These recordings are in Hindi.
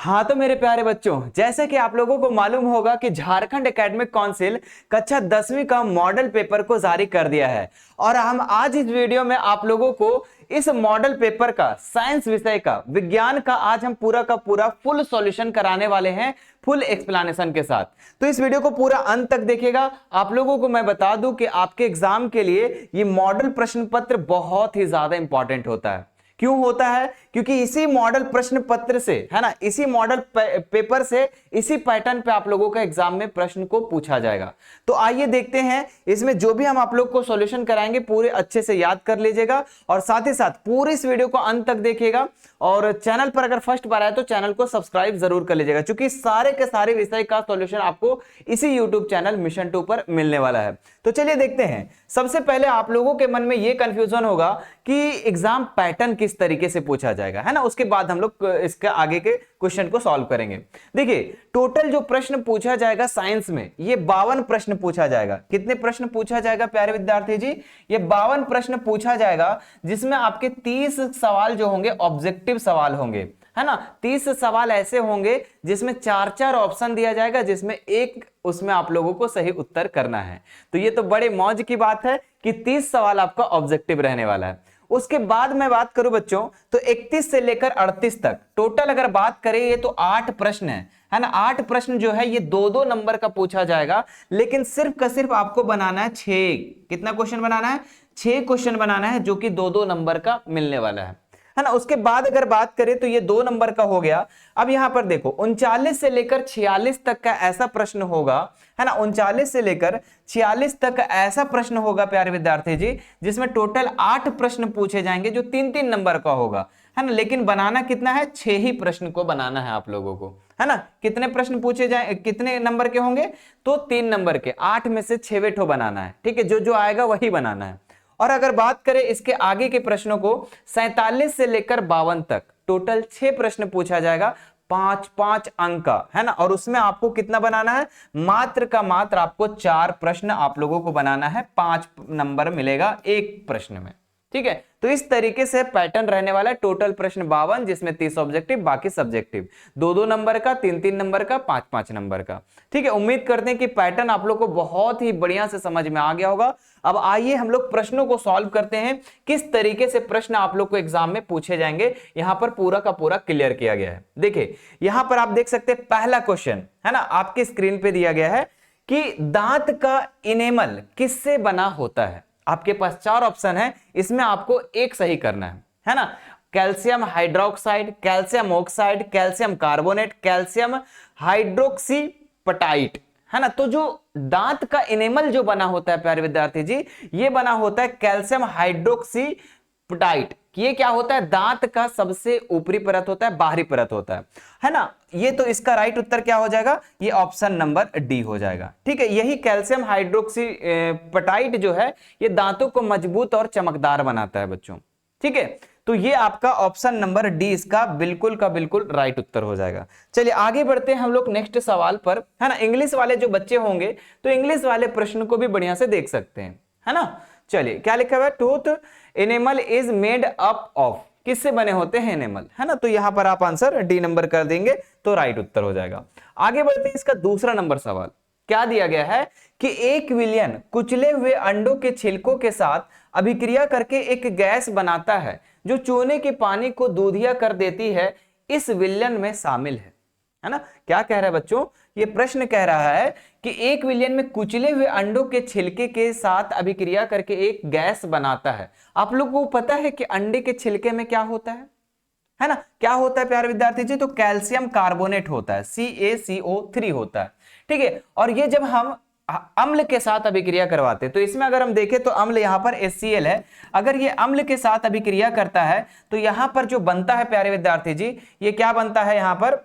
हाँ तो मेरे प्यारे बच्चों, जैसे कि आप लोगों को मालूम होगा कि झारखंड एकेडमिक काउंसिल कक्षा 10वीं का मॉडल पेपर को जारी कर दिया है। और हम आज इस वीडियो में आप लोगों को इस मॉडल पेपर का, साइंस विषय का, विज्ञान का आज हम पूरा का पूरा फुल सॉल्यूशन कराने वाले हैं, फुल एक्सप्लेनेशन के साथ। तो इस वीडियो को पूरा अंत तक देखिएगा। आप लोगों को मैं बता दूं कि आपके एग्जाम के लिए ये मॉडल प्रश्न पत्र बहुत ही ज्यादा इंपॉर्टेंट होता है। क्यों होता है? क्योंकि इसी मॉडल प्रश्न पत्र से, है ना, इसी मॉडल पेपर से, इसी पैटर्न पे आप लोगों का एग्जाम में प्रश्न को पूछा जाएगा। तो आइए देखते हैं, इसमें जो भी हम आप लोग को सॉल्यूशन कराएंगे पूरे अच्छे से याद कर लीजिएगा और साथ ही साथ पूरी इस वीडियो को अंत तक देखिएगा। और चैनल पर अगर फर्स्ट बार आए तो चैनल को सब्सक्राइब जरूर कर लीजिएगा, क्योंकि सारे के सारे विषय का सॉल्यूशन आपको इसी यूट्यूब चैनल मिशन 2 पर मिलने वाला है। तो चलिए देखते हैं। सबसे पहले आप लोगों के मन में यह कंफ्यूजन होगा कि एग्जाम पैटर्न किस तरीके से पूछा जाएगा, है ना। उसके बाद हम लोग इसके आगे के क्वेश्चन को सॉल्व करेंगे। देखिए, टोटल जो प्रश्न पूछा जाएगा साइंस में, ये 52 प्रश्न पूछा जाएगा। कितने प्रश्न पूछा जाएगा प्यारे विद्यार्थी जी? ये 52 प्रश्न पूछा जाएगा, जिसमें आपके 30 सवाल जो होंगे ऑब्जेक्टिव सवाल होंगे, है ना। 30 सवाल ऐसे होंगे जिसमें 4-4 ऑप्शन दिया जाएगा, जिसमें एक उसमें आप लोगों को सही उत्तर करना है। तो ये तो बड़े मौज की बात है कि 30 सवाल आपका ऑब्जेक्टिव रहने वाला है। उसके बाद मैं बात करूं बच्चों, तो 31 से लेकर 38 तक टोटल अगर बात करें, ये तो 8 प्रश्न है ना। 8 प्रश्न जो है ये 2-2 नंबर का पूछा जाएगा, लेकिन सिर्फ का सिर्फ आपको बनाना है 6। कितना क्वेश्चन बनाना है? 6 क्वेश्चन बनाना है, जो कि 2-2 नंबर का मिलने वाला है ना। उसके बाद अगर बात करें तो ये 2 नंबर का हो गया। अब यहां पर देखो, 39 से लेकर 46 तक का ऐसा प्रश्न होगा, है ना। 39 से लेकर 46 तक ऐसा प्रश्न होगा प्यारे विद्यार्थी जी, जिसमें टोटल 8 प्रश्न पूछे जाएंगे, जो 3-3 नंबर का होगा, है ना। लेकिन बनाना कितना है? 6 ही प्रश्न को बनाना है आप लोगों को, है ना। कितने प्रश्न पूछे जाए, कितने नंबर के होंगे? तो 3 नंबर के। 8 में से 6 वेठो बनाना है, ठीक है। जो जो आएगा वही बनाना है। और अगर बात करें इसके आगे के प्रश्नों को, 47 से लेकर 52 तक टोटल 6 प्रश्न पूछा जाएगा, 5-5 अंक का, है ना। और उसमें आपको कितना बनाना है? मात्र का मात्र आपको 4 प्रश्न आप लोगों को बनाना है। 5 नंबर मिलेगा एक प्रश्न में, ठीक है। तो इस तरीके से पैटर्न रहने वाला है। टोटल प्रश्न 52, जिसमें 30 ऑब्जेक्टिव, बाकी सब्जेक्टिव। 2-2 नंबर का, 3-3 नंबर का, 5-5 नंबर का, ठीक है। उम्मीद करते हैं कि पैटर्न आप लोग को बहुत ही बढ़िया से समझ में आ गया होगा। अब आइए हम लोग प्रश्नों को सॉल्व करते हैं, किस तरीके से प्रश्न आप लोग को एग्जाम में पूछे जाएंगे। यहां पर पूरा का पूरा क्लियर किया गया है। देखिए, यहां पर आप देख सकते हैं पहला क्वेश्चन, है ना, आपके स्क्रीन पे दिया गया है कि दांत का इनेमल किससे बना होता है। आपके पास 4 ऑप्शन है, इसमें आपको एक सही करना है ना। Calcium hydroxide, calcium oxide, calcium carbonate, calcium hydroxyapatite, है ना। तो जो दांत का इनेमल जो बना होता है प्यारे विद्यार्थी जी, ये बना होता है कैल्शियम हाइड्रोक्सीपटाइट। ये क्या होता है? दांत का सबसे ऊपरी परत होता है, बाहरी परत होता है ना। ये तो इसका राइट उत्तर क्या हो जाएगा? ये ऑप्शन नंबर डी हो जाएगा, ठीक है। यही कैल्शियम हाइड्रोक्सीपटाइट जो है, ये दांतों को मजबूत और चमकदार बनाता है बच्चों, ठीक है। तो ये आपका ऑप्शन नंबर डी इसका बिल्कुल का बिल्कुल राइट उत्तर हो जाएगा। चलिए आगे बढ़ते हैं हम लोग नेक्स्ट सवाल पर, है ना। इंग्लिश वाले जो बच्चे होंगे तो इंग्लिश वाले प्रश्न को भी बढ़िया से देख सकते हैं, है ना। चलिए, क्या लिखा हुआ है? Tooth animal is made up of, किससे बने होते हैं एनिमल, है ना। तो यहां पर आप आंसर डी नंबर कर देंगे तो राइट उत्तर हो जाएगा। आगे बढ़ते हैं, इसका दूसरा नंबर सवाल क्या दिया गया है कि एक विलयन कुचले हुए अंडों के छिलकों के साथ अभिक्रिया करके एक गैस बनाता है, जो चूने के पानी को दूधिया कर देती है, इस विलयन में शामिल है ना। क्या कह रहा है बच्चों? ये प्रश्न कह रहा है कि एक विलयन में कुचले हुए अंडों के छिलके के साथ अभिक्रिया करके एक गैस बनाता है। आप लोगों को पता है कि अंडे के छिलके में क्या होता है ना। क्या होता है प्यारे विद्यार्थी जी? तो कैल्शियम कार्बोनेट होता है, CaCO3 होता है, ठीक है। और ये जब हम अम्ल के साथ अभिक्रिया करवाते हैं, तो इसमें अगर हम देखें तो अम्ल यहां पर HCl है। अगर ये अम्ल के साथ अभिक्रिया करता है तो यहां पर जो बनता है प्यारे विद्यार्थी जी, ये क्या बनता है यहां पर?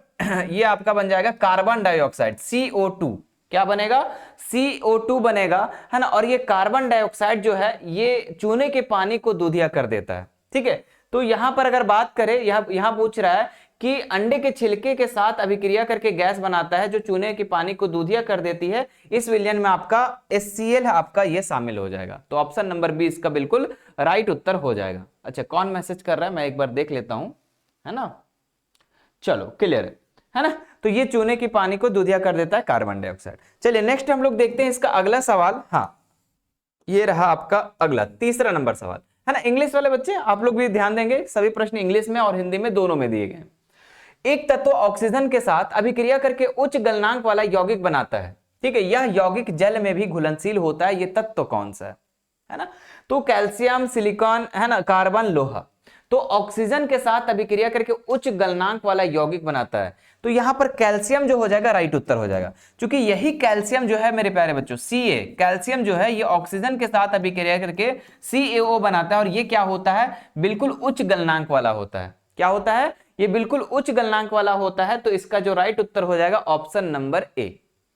ये आपका बन जाएगा कार्बन डाइऑक्साइड, CO2। क्या बनेगा? CO2 बनेगा, है ना। और ये कार्बन डाइऑक्साइड जो है, ये चूने के पानी को दूधिया कर देता है, ठीक है। तो यहां पर अगर बात करें, यहां पूछ रहा है कि अंडे के छिलके के साथ अभिक्रिया करके गैस बनाता है, जो चूने के पानी को दूधिया कर देती है, इस विलयन में आपका HCl आपका ये शामिल हो जाएगा। तो ऑप्शन नंबर बी इसका बिल्कुल राइट उत्तर हो जाएगा। अच्छा, कौन मैसेज कर रहा है मैं एक बार देख लेता हूं, है ना। चलो क्लियर है। है ना। तो ये चूने की पानी को दूधिया कर देता है कार्बन डाइऑक्साइड। चलिए नेक्स्ट हम लोग देखते हैं इसका अगला सवाल। हाँ, ये रहा आपका अगला तीसरा नंबर सवाल, है ना। इंग्लिश वाले बच्चे आप लोग भी ध्यान देंगे, सभी प्रश्न इंग्लिश में और हिंदी में दोनों में दिए गए हैं। एक तत्व ऑक्सीजन के साथ अभिक्रिया करके उच्च गलनांक वाला यौगिक बनाता है, ठीक है। यह यौगिक जल में भी घुलनशील होता है, यह तत्व कौन सा है ना। तो कैल्शियम, सिलिकॉन, है ना, कार्बन, लोहा। तो ऑक्सीजन के साथ अभिक्रिया करके उच्च गलनांक वाला यौगिक बनाता है, तो यहां पर कैल्शियम जो हो जाएगा राइट उत्तर हो जाएगा, क्योंकि यही कैल्शियम जो है मेरे प्यारे बच्चों, Ca कैल्शियम जो है ये ऑक्सीजन के साथ अभिक्रिया करके CaO बनाता है, और ये क्या होता है, बिल्कुल उच्च गलनांक वाला होता है। क्या होता है, ये बिल्कुल उच्च गलनांक वाला होता है। तो इसका जो राइट उत्तर हो जाएगा ऑप्शन नंबर ए।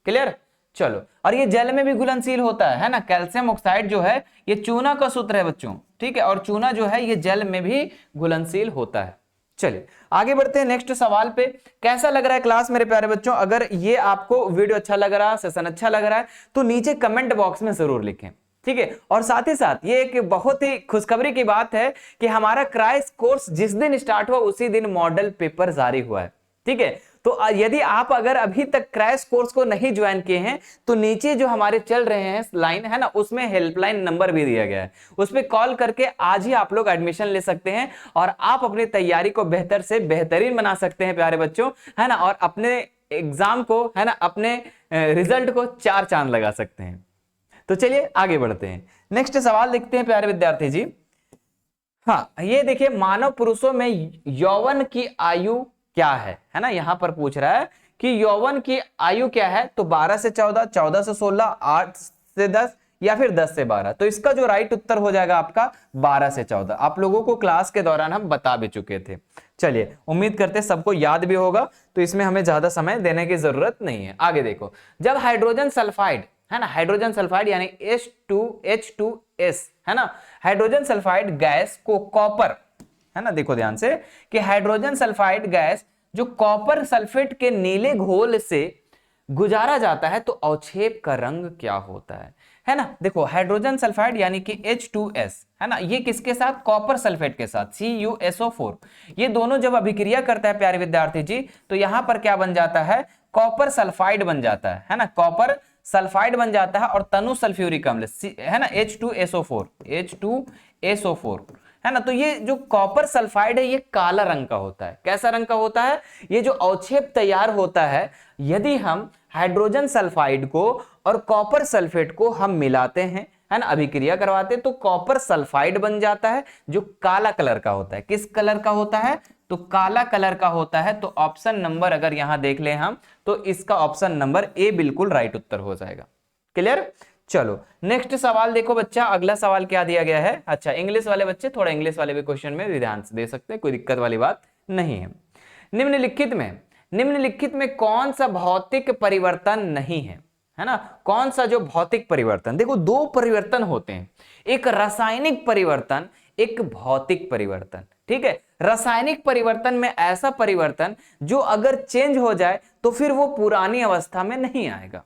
क्लियर। चलो, और ये जल में भी घुलनशील होता है ना। कैल्शियम ऑक्साइड जो है ये चूना का सूत्र है बच्चों, ठीक है, और चूना जो है ये जल में भी घुलनशील होता है। चलिए आगे बढ़ते हैं नेक्स्ट सवाल पे। कैसा लग रहा है क्लास मेरे प्यारे बच्चों? अगर ये आपको वीडियो अच्छा लग रहा है, सेशन अच्छा लग रहा है, तो नीचे कमेंट बॉक्स में जरूर लिखें, ठीक है। और साथ ही साथ ये एक बहुत ही खुशखबरी की बात है कि हमारा क्रैश कोर्स जिस दिन स्टार्ट हुआ उसी दिन मॉडल पेपर जारी हुआ है, ठीक है। तो यदि आप अगर अभी तक क्रैश कोर्स को नहीं ज्वाइन किए हैं तो नीचे जो हमारे चल रहे हैं लाइन है ना, उसमें हेल्पलाइन नंबर भी दिया गया है, उस पर कॉल करके आज ही आप लोग एडमिशन ले सकते हैं और आप अपनी तैयारी को बेहतर से बेहतरीन बना सकते हैं प्यारे बच्चों, है ना। और अपने एग्जाम को, है ना, अपने रिजल्ट को चार चांद लगा सकते हैं। तो चलिए आगे बढ़ते हैं, नेक्स्ट सवाल देखते हैं प्यारे विद्यार्थी जी। हाँ, ये देखिए, मानव पुरुषों में यौवन की आयु क्या है ना। यहां पर पूछ रहा है कि यौवन की आयु क्या है, तो 12 से 14, 14 से 16, 8 से 10 या फिर 10 से 12। तो इसका जो राइट उत्तर हो जाएगा आपका 12 से 14। आप लोगों को क्लास के दौरान हम बता भी चुके थे। चलिए, उम्मीद करते सबको याद भी होगा, तो इसमें हमें ज्यादा समय देने की जरूरत नहीं है। आगे देखो, जब हाइड्रोजन सल्फाइड, है ना, हाइड्रोजन सल्फाइड यानी H2S, है ना, हाइड्रोजन सल्फाइड गैस को कॉपर, है ना, देखो ध्यान से कि हाइड्रोजन सल्फाइड गैस जो कॉपर सल्फेट के नीले घोल से गुजारा जाता है तो अवक्षेप का रंग क्या होता है ना। देखो, हाइड्रोजन सल्फाइड यानी कि H2S, है ना, ये किसके साथ, कॉपर सल्फेट के साथ CuSO4, ये दोनों जब अभिक्रिया करता है प्यारे विद्यार्थी जी, तो यहां पर क्या बन जाता है, कॉपर सल्फाइड बन जाता है ना, कॉपर सल्फाइड बन जाता है, और तनु सल्फ्यूरिक अम्ल, है ना, H2SO4, है ना। तो ये जो कॉपर सल्फाइड है ये काला रंग का होता है। कैसा रंग का होता है, ये जो अवक्षेप तैयार होता है यदि हम हाइड्रोजन सल्फाइड को और कॉपर सल्फेट को हम मिलाते हैं, है ना, अभिक्रिया करवाते, तो कॉपर सल्फाइड बन जाता है जो काला कलर का होता है। किस कलर का होता है, तो काला कलर का होता है। तो ऑप्शन नंबर अगर यहां देख ले हम, तो इसका ऑप्शन नंबर ए बिल्कुल राइट उत्तर हो जाएगा। क्लियर। चलो नेक्स्ट सवाल देखो बच्चा, अगला सवाल क्या दिया गया है। अच्छा, इंग्लिश वाले बच्चे थोड़ा इंग्लिश वाले भी क्वेश्चन में ध्यान से दे सकते हैं, कोई दिक्कत वाली बात नहीं है। निम्नलिखित में कौन सा भौतिक परिवर्तन नहीं है ना। कौन सा जो भौतिक परिवर्तन, देखो दो परिवर्तन होते हैं, एक रासायनिक परिवर्तन, एक भौतिक परिवर्तन, ठीक है। रासायनिक परिवर्तन में ऐसा परिवर्तन जो अगर चेंज हो जाए तो फिर वो पुरानी अवस्था में नहीं आएगा,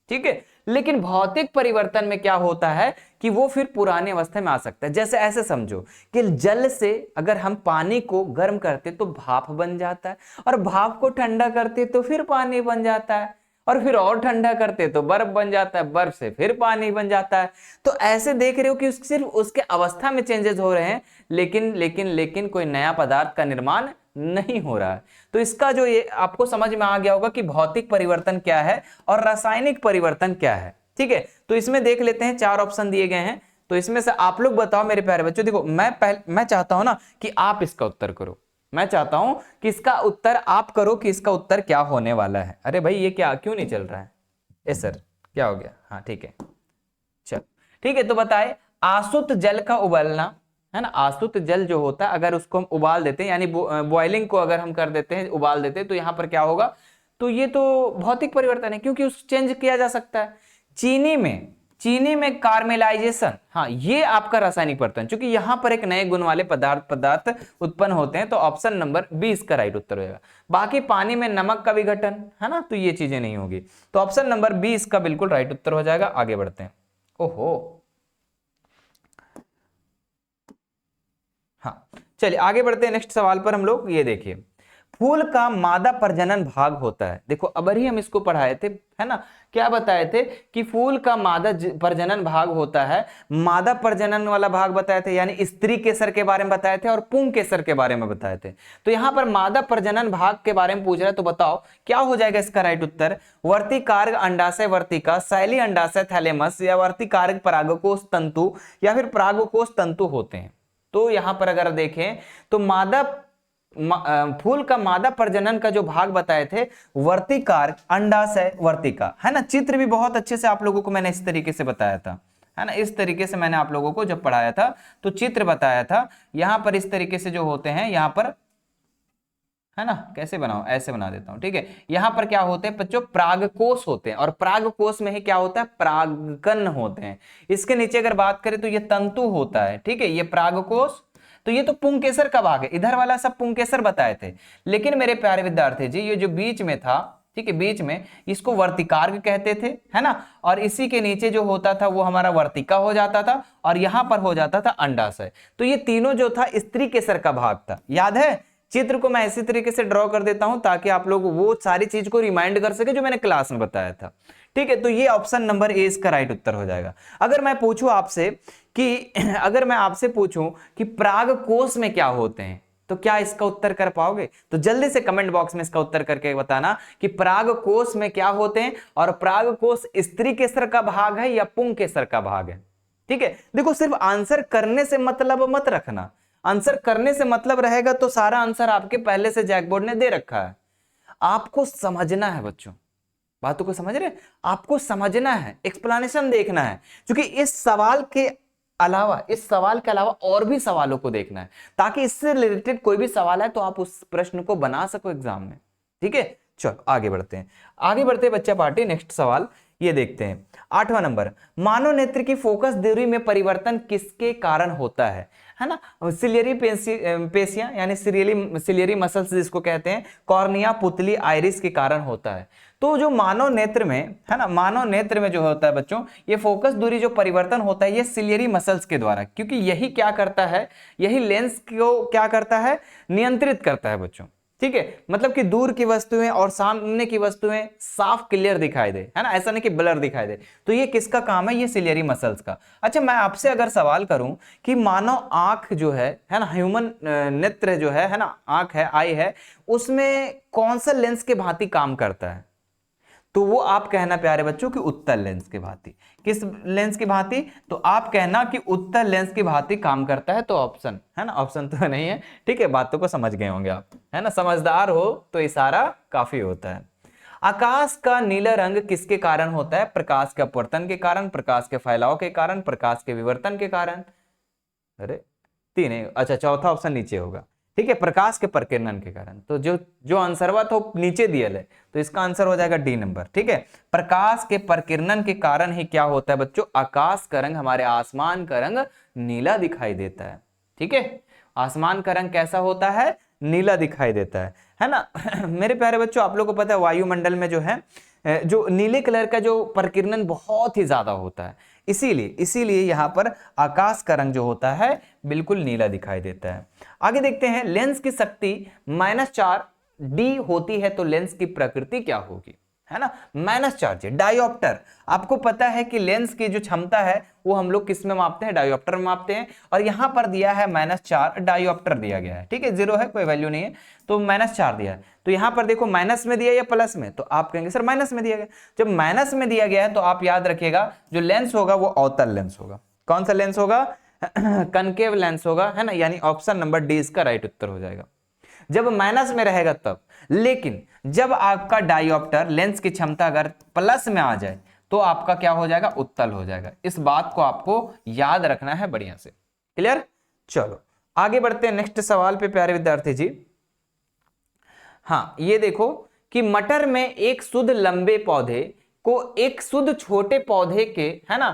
ठीक है। लेकिन भौतिक परिवर्तन में क्या होता है कि वो फिर पुरानी अवस्था में आ सकता है। जैसे ऐसे समझो कि जल से अगर हम पानी को गर्म करते तो भाप बन जाता है, और भाप को ठंडा करते तो फिर पानी बन जाता है, और फिर और ठंडा करते तो बर्फ बन जाता है, बर्फ से फिर पानी बन जाता है। तो ऐसे देख रहे हो कि सिर्फ उसके अवस्था में चेंजेस हो रहे हैं, लेकिन कोई नया पदार्थ का निर्माण नहीं हो रहा है। तो इसका जो ये आपको समझ में आ गया होगा कि भौतिक परिवर्तन क्या है और रासायनिक परिवर्तन क्या है, ठीक है। तो इसमें देख लेते हैं, चार ऑप्शन दिए गए हैं, तो इसमें से आप लोग बताओ मेरे प्यारे बच्चों। देखो मैं चाहता हूं ना कि आप इसका उत्तर करो, मैं चाहता हूं कि इसका उत्तर आप करो कि इसका उत्तर क्या होने वाला है। अरे भाई ये क्या, क्यों नहीं चल रहा है, ए सर क्या हो गया, हाँ ठीक है, चल ठीक है। तो बताए, आसुत जल का उबलना, है ना, आसुत जल जो होता है अगर उसको हम उबाल देते हैं, यानी बॉइलिंग को अगर हम कर देते हैं, उबाल देते हैं, तो यहां पर क्या होगा, तो ये तो भौतिक परिवर्तन है क्योंकि उस चेंज किया जा सकता है। चीनी में कार्मेलाइजेशन, हाँ ये आपका रासायनिक परिवर्तन, क्योंकि यहां पर एक नए गुण वाले पदार्थ उत्पन्न होते हैं, तो ऑप्शन नंबर 20 का राइट उत्तर होगा। बाकी पानी में नमक का विघटन, है ना, तो ये चीजें नहीं होगी, तो ऑप्शन नंबर 20 का बिल्कुल राइट उत्तर हो जाएगा। आगे बढ़ते हैं। ओहो, हाँ चलिए आगे बढ़ते हैं नेक्स्ट सवाल पर हम लोग। ये देखिए, फूल का मादा प्रजनन भाग होता है। देखो अबर ही हम इसको पढ़ाए थे, है ना, क्या बताए थे कि फूल का मादा प्रजनन भाग होता है, मादा प्रजनन वाला भाग बताए थे, यानी स्त्री केसर के बारे में बताए थे और पुंग केसर के बारे में बताए थे। तो यहां पर मादा प्रजनन भाग के बारे में पूछ रहा है, तो बताओ क्या हो जाएगा इसका राइट उत्तर? वर्तिकार्ग अंडाशय वर्तिका, शैली अंडाशय थैलेमस, या वर्तिकार्ग परागकोष तंतु, या फिर परागकोष तंतु होते हैं। तो यहां पर अगर देखें तो फूल का मादा प्रजनन का जो भाग बताए थे वर्तिकार्ग अंडाशय वर्तिका, है ना। चित्र भी बहुत अच्छे से आप लोगों को मैंने इस तरीके से बताया था, है ना, इस तरीके से मैंने आप लोगों को जब पढ़ाया था तो चित्र बताया था। यहां पर इस तरीके से जो होते हैं, यहां पर, है ना, कैसे बनाओ, ऐसे बना देता हूं, ठीक है। यहां पर क्या होते हैं बच्चों? परागकोष होते हैं, और परागकोष में ही क्या होता है? परागकण होते हैं। इसके नीचे अगर बात करें तो ये तंतु होता है, ठीक है, ये परागकोष। तो ये तो पुंकेसर का भाग है, इधर वाला सब पुंकेसर बताए थे। लेकिन मेरे प्यारे विद्यार्थी जी, ये जो बीच में था, ठीक है, बीच में, इसको वर्तिकार्ग कहते थे, है ना, और इसी के नीचे जो होता था वो हमारा वर्तिका हो जाता था, और यहां पर हो जाता था अंडाशय। तो ये तीनों जो था स्त्री केसर का भाग था। याद है? चित्र को मैं इसी तरीके से ड्रॉ कर देता हूं ताकि आप लोग वो सारी चीज को रिमाइंड कर सके जो मैंने क्लास में बताया था, ठीक है। तो ये ऑप्शन नंबर ए इसका राइट उत्तर हो जाएगा। अगर मैं पूछूं आपसे कि अगर मैं आपसे पूछूं कि परागकोष में क्या होते हैं, तो क्या इसका उत्तर कर पाओगे? तो जल्दी से कमेंट बॉक्स में इसका उत्तर करके बताना कि परागकोष में क्या होते हैं, और परागकोष स्त्री केसर का भाग है या पुंग केसर का भाग है, ठीक है। देखो सिर्फ आंसर करने से मतलब मत रखना, आंसर करने से मतलब रहेगा तो सारा आंसर आपके पहले से जैकबोर्ड ने दे रखा है। आपको समझना है बच्चों, बातों को समझ रहे? आपको समझना है, एक्सप्लेनेशन देखना है, क्योंकि इस सवाल के अलावा और भी सवालों को देखना है, ताकि इससे रिलेटेड कोई भी सवाल है तो आप उस प्रश्न को बना सको एग्जाम में, ठीक है। चलो आगे बढ़ते हैं बच्चा पार्टी। नेक्स्ट सवाल ये देखते हैं, 8वां नंबर। मानव नेत्र की फोकस दूरी में परिवर्तन किसके कारण होता है ना? सिलियरी पेशियां, यानी सिलियरी मसल्स जिसको कहते हैं, कॉर्निया, पुतली, आइरिस के कारण होता है। तो जो मानव नेत्र में, है ना, मानव नेत्र में जो होता है बच्चों, ये फोकस दूरी जो परिवर्तन होता है ये सिलियरी मसल्स के द्वारा, क्योंकि यही क्या करता है, यही लेंस को क्या करता है? नियंत्रित करता है बच्चों, ठीक है। मतलब कि दूर की वस्तुएं और सामने की वस्तुएं साफ क्लियर दिखाई दे, है ना, ऐसा नहीं कि ब्लर दिखाई दे। तो ये किसका काम है? ये सिलियरी मसल्स का। अच्छा, मैं आपसे अगर सवाल करूं कि मानव आंख जो है ना, ह्यूमन नेत्र जो है ना, आंख है, आई है, उसमें कौन सा लेंस के भांति काम करता है? तो वो आप कहना प्यारे बच्चों कि उत्तल लेंस की भांति। किस लेंस की भांति? तो आप कहना कि उत्तल लेंस की भांति काम करता है। तो ऑप्शन, है ना, ऑप्शन तो नहीं है, ठीक है, बातों को समझ गए होंगे आप, है ना, समझदार हो तो इशारा काफी होता है। आकाश का नीला रंग किसके कारण होता है? प्रकाश के अपवर्तन के कारण, प्रकाश के फैलाव के कारण, प्रकाश के विवर्तन के कारण। अरे तीन है, अच्छा, चौथा ऑप्शन नीचे होगा, ठीक है, प्रकाश के प्रकीर्णन के कारण। तो जो आंसर हुआ तो नीचे दिया है, तो इसका आंसर हो जाएगा डी नंबर, ठीक है। प्रकाश के प्रकीर्णन के कारण ही क्या होता है बच्चों? आकाश का रंग, हमारे आसमान का रंग नीला दिखाई देता है, ठीक है। आसमान का रंग कैसा होता है? नीला दिखाई देता है ना। मेरे प्यारे बच्चों, आप लोगों को पता है वायुमंडल में जो है, जो नीले कलर का जो प्रकीर्णन बहुत ही ज्यादा होता है, इसीलिए यहां पर आकाश का रंग जो होता है बिल्कुल नीला दिखाई देता है। आगे देखते हैं, लेंस की शक्ति -4D होती है तो लेंस की प्रकृति क्या होगी, है ना? -4G dioptre. आपको पता है कि लेंस की जो क्षमता है वो हम लोग किस में मापते हैं? डायोप्टर में मापते हैं। और यहां पर दिया है -4, डायोप्टर दिया गया है, ठीक है, 0 है, कोई वैल्यू नहीं है, तो -4 दिया है। तो यहां पर देखो माइनस में दिया या प्लस में, तो आप कहेंगे सर माइनस में दिया गया। जब माइनस में दिया गया है तो आप याद रखिएगा जो लेंस होगा वो अवतल लेंस होगा। कौन सा लेंस होगा? कनकेव लेंस होगा, है ना, यानी ऑप्शन नंबर डी इसका राइट उत्तर हो जाएगा। जब माइनस में रहेगा तब, लेकिन जब आपका डायोप्टर लेंस की क्षमता अगर प्लस में आ जाए तो आपका क्या हो जाएगा? उत्तल हो जाएगा। इस बात को आपको याद रखना है बढ़िया से, क्लियर? चलो आगे बढ़ते हैं नेक्स्ट सवाल पे प्यारे विद्यार्थी जी। हाँ, ये देखो कि मटर में एक शुद्ध लंबे पौधे को एक शुद्ध छोटे पौधे के, है ना,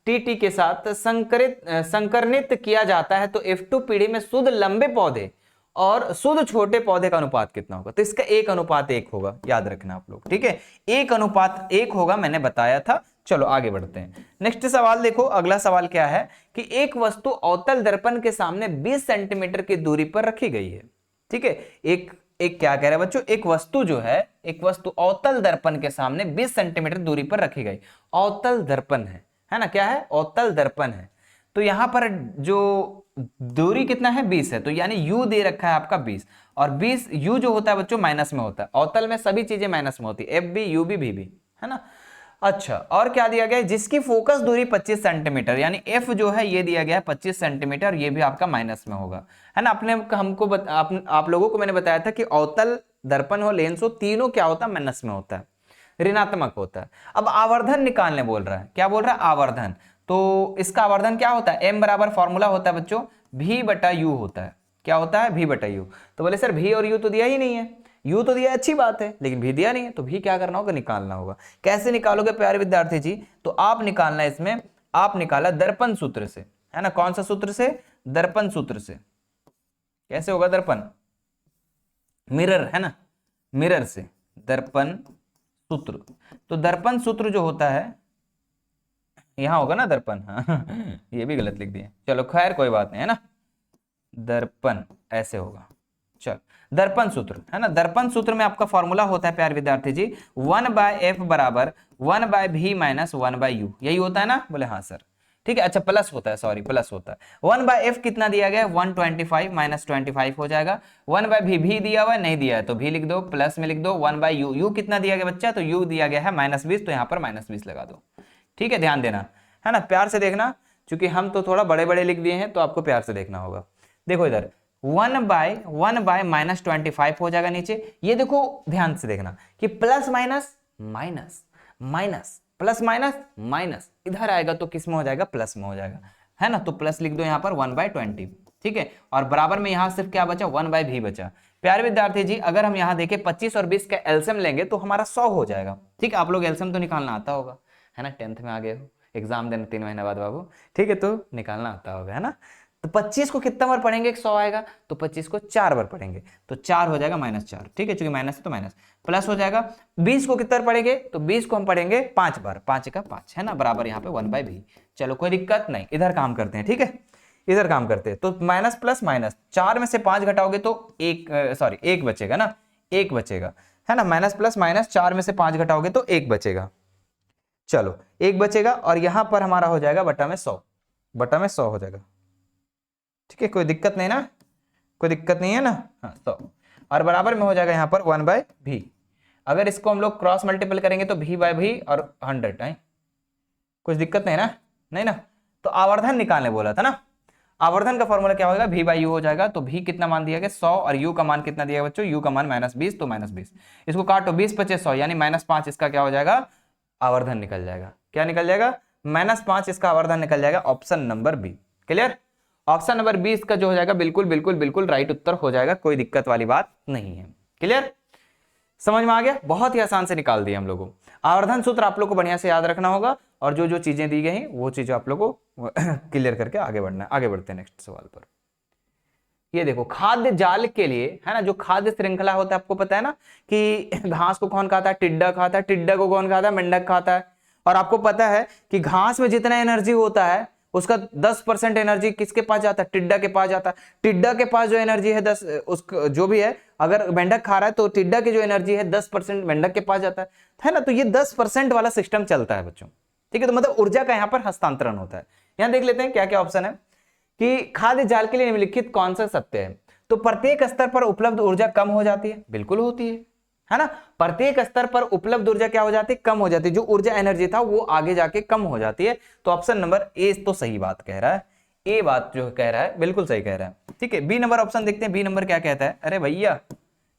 टीटी के साथ संकरनित किया जाता है तो F2 पीढ़ी में शुद्ध लंबे पौधे और शुद्ध छोटे पौधे का अनुपात कितना होगा? तो इसका 1:1 होगा, याद रखना आप लोग, ठीक है, 1:1 होगा, मैंने बताया था। चलो आगे बढ़ते हैं। नेक्स्ट सवाल देखो, अगला सवाल क्या है कि एक वस्तु अवतल दर्पण के सामने 20 सेंटीमीटर की दूरी पर रखी गई है, ठीक है, एक एक क्या कह रहा है बच्चों, एक वस्तु जो है, एक वस्तु अवतल दर्पण के सामने 20 सेंटीमीटर दूरी पर रखी गई। अवतल दर्पण है ना, क्या है, अवतल दर्पण है। तो यहां पर जो दूरी कितना है, 20 है, तो यानी u दे रखा है आपका 20, और 20 u जो होता है बच्चों माइनस में होता है। अवतल में सभी चीजें माइनस में होती है, एफ भी, यू भी, भी, है ना। अच्छा, और क्या दिया गया है, जिसकी फोकस दूरी 25 सेंटीमीटर, यानी f जो है ये दिया गया है 25 सेंटीमीटर, ये भी आपका माइनस में होगा, है ना। अपने हमको आप लोगों को मैंने बताया था कि अवतल दर्पण हो, लेंस हो, तीनों क्या होता है, माइनस में होता है, ऋणात्मक होता है। अब आवर्धन निकालने बोल रहा है, क्या बोल रहा है, आवर्धन। तो इसका आवर्धन क्या होता है, m बराबर फॉर्मूला होता है बच्चों v बटा u होता है। क्या होता है, v बटा u। तो बोले सर v और u तो दिया ही नहीं है, u तो दिया अच्छी बात है, लेकिन v दिया नहीं है, तो v क्या करना होगा, निकालना होगा। कैसे निकालोगे प्यारे विद्यार्थी जी, तो आप निकालना इसमें, आप निकाला दर्पण सूत्र से, है ना। कौन सा सूत्र से, दर्पण सूत्र से। कैसे होगा दर्पण, मिरर, है ना, मिरर से दर्पण सूत्र। तो दर्पण सूत्र जो होता है, यहां होगा ना दर्पण, हाँ ये भी गलत लिख दिए, चलो खैर कोई बात नहीं, है ना, दर्पण ऐसे होगा। चल, दर्पण सूत्र, है ना, दर्पण सूत्र में आपका फॉर्मूला होता है प्यारे विद्यार्थी जी, 1/f बराबर 1/v माइनस 1/u, यही होता है ना, बोले हाँ सर, ठीक है। अच्छा, प्लस होता है, सॉरी प्लस होता है। 1/f कितना दिया गया है, 125 माइनस 25 हो जाएगा। 1/v भी दिया हुआ है, नहीं दिया है तो भी लिख दो, प्लस में लिख दो 1/u, u कितना दिया गया बच्चा, तो u दिया गया है -20, तो यहाँ पर -20 लगा दो, ठीक है। ध्यान देना, है ना, प्यार से देखना, क्योंकि हम तो थोड़ा बड़े बड़े लिख दिए हैं, तो आपको प्यार से देखना होगा। देखो इधर 1/1 माइनस 25 हो जाएगा नीचे, ये देखो ध्यान से देखना कि plus minus minus minus plus minus minus, इधर आएगा तो किस में हो जाएगा, प्लस में हो जाएगा, है ना। तो प्लस लिख दो यहाँ पर 1/20, ठीक है। और बराबर में यहाँ सिर्फ क्या बचा, 1/v बचा। प्यारे विद्यार्थी जी, अगर हम यहाँ देखें 25 और 20 का एलसीएम लेंगे तो हमारा 100 हो जाएगा, ठीक है। आप लोग एलसीएम तो निकालना आता होगा, है ना, 10th में आ गए हो, एग्जाम देने 3 महीने बाद बाबू, ठीक है, तो निकालना आता होगा, है ना। तो 25 को कितना बार पढ़ेंगे, 100 आएगा, तो 25 को 4 बार पढ़ेंगे, तो 4 हो जाएगा -4, ठीक है, क्योंकि माइनस है तो माइनस, प्लस हो जाएगा। 20 को कितना पढ़ेंगे, तो 20 को हम पढ़ेंगे 5 बार, 5 का 5, है ना, बराबर यहाँ पे 1/v। चलो कोई दिक्कत नहीं, इधर काम करते हैं, ठीक है, इधर काम करते हैं। तो माइनस प्लस माइनस, 4 में से 5 घटाओगे तो 1 बचेगा ना, 1 बचेगा, है ना, माइनस प्लस माइनस, 4 में से 5 घटाओगे तो 1 बचेगा। चलो 1 बचेगा, और यहां पर हमारा हो जाएगा बटा में 100, बटा में 100 हो जाएगा, ठीक है, कोई दिक्कत नहीं ना, कोई दिक्कत नहीं है ना, हाँ 100, और बराबर में हो जाएगा यहाँ पर 1/v। अगर इसको हम लोग क्रॉस मल्टीपल करेंगे तो v/v और 100 है, कुछ दिक्कत नहीं ना, नहीं ना। तो आवर्धन निकालने बोला था ना, आवर्धन का फॉर्मूला क्या होगा, v/u हो जाएगा। तो v कितना मान दिया गया, 100, और u का मान कितना दिया बच्चों, u का मान -20, तो -20, इसको काटो, 20 × 100 यानी -5, इसका क्या हो जाएगा, आवर्धन निकल जाएगा। क्या निकल जाएगा, -5, इसका आवर्धन निकल जाएगा, option number B. Clear, option number B इसका जो हो जाएगा बिल्कुल बिल्कुल बिल्कुल राइट उत्तर हो जाएगा, कोई दिक्कत वाली बात नहीं है। क्लियर, समझ में आ गया, बहुत ही आसान से निकाल दिया हम लोगों। आवर्धन सूत्र आप लोग को बढ़िया से याद रखना होगा, और जो जो चीजें दी गई हैं वो चीजें आप लोग को क्लियर करके आगे बढ़ना है। आगे बढ़ते हैं नेक्स्ट सवाल पर। ये देखो, खाद्य जाल के लिए, है ना, जो खाद्य श्रृंखला होता है, आपको पता है ना कि घास को कौन खाता है, टिड्डा खाता है, टिड्डा को कौन खाता है, मेंढक खाता है। और आपको पता है कि घास में जितना एनर्जी होता है उसका 10% एनर्जी किसके पास जाता है, टिड्डा के पास जाता है। टिड्डा के पास जो एनर्जी है 10, उसका जो भी है, अगर मेंढक खा रहा है तो टिड्डा की जो एनर्जी है 10% मेंढक के पास जाता है ना। तो ये 10% वाला सिस्टम चलता है बच्चों, ठीक है। तो मतलब ऊर्जा का यहाँ पर हस्तांतरण होता है। यहां देख लेते हैं क्या क्या ऑप्शन है कि खाद्य जाल के लिए निम्नलिखित कौन सा सत्य है। तो प्रत्येक स्तर पर उपलब्ध ऊर्जा कम हो जाती है, बिल्कुल होती है ना। प्रत्येक स्तर पर उपलब्ध ऊर्जा क्या हो जाती है, कम हो जाती है। जो ऊर्जा एनर्जी था वो आगे जाके कम हो जाती है। तो ऑप्शन नंबर ए तो सही बात कह रहा है, ए बात जो कह रहा है बिल्कुल सही कह रहा है, ठीक है। बी नंबर ऑप्शन देखते हैं, बी नंबर क्या कहता है, अरे भैया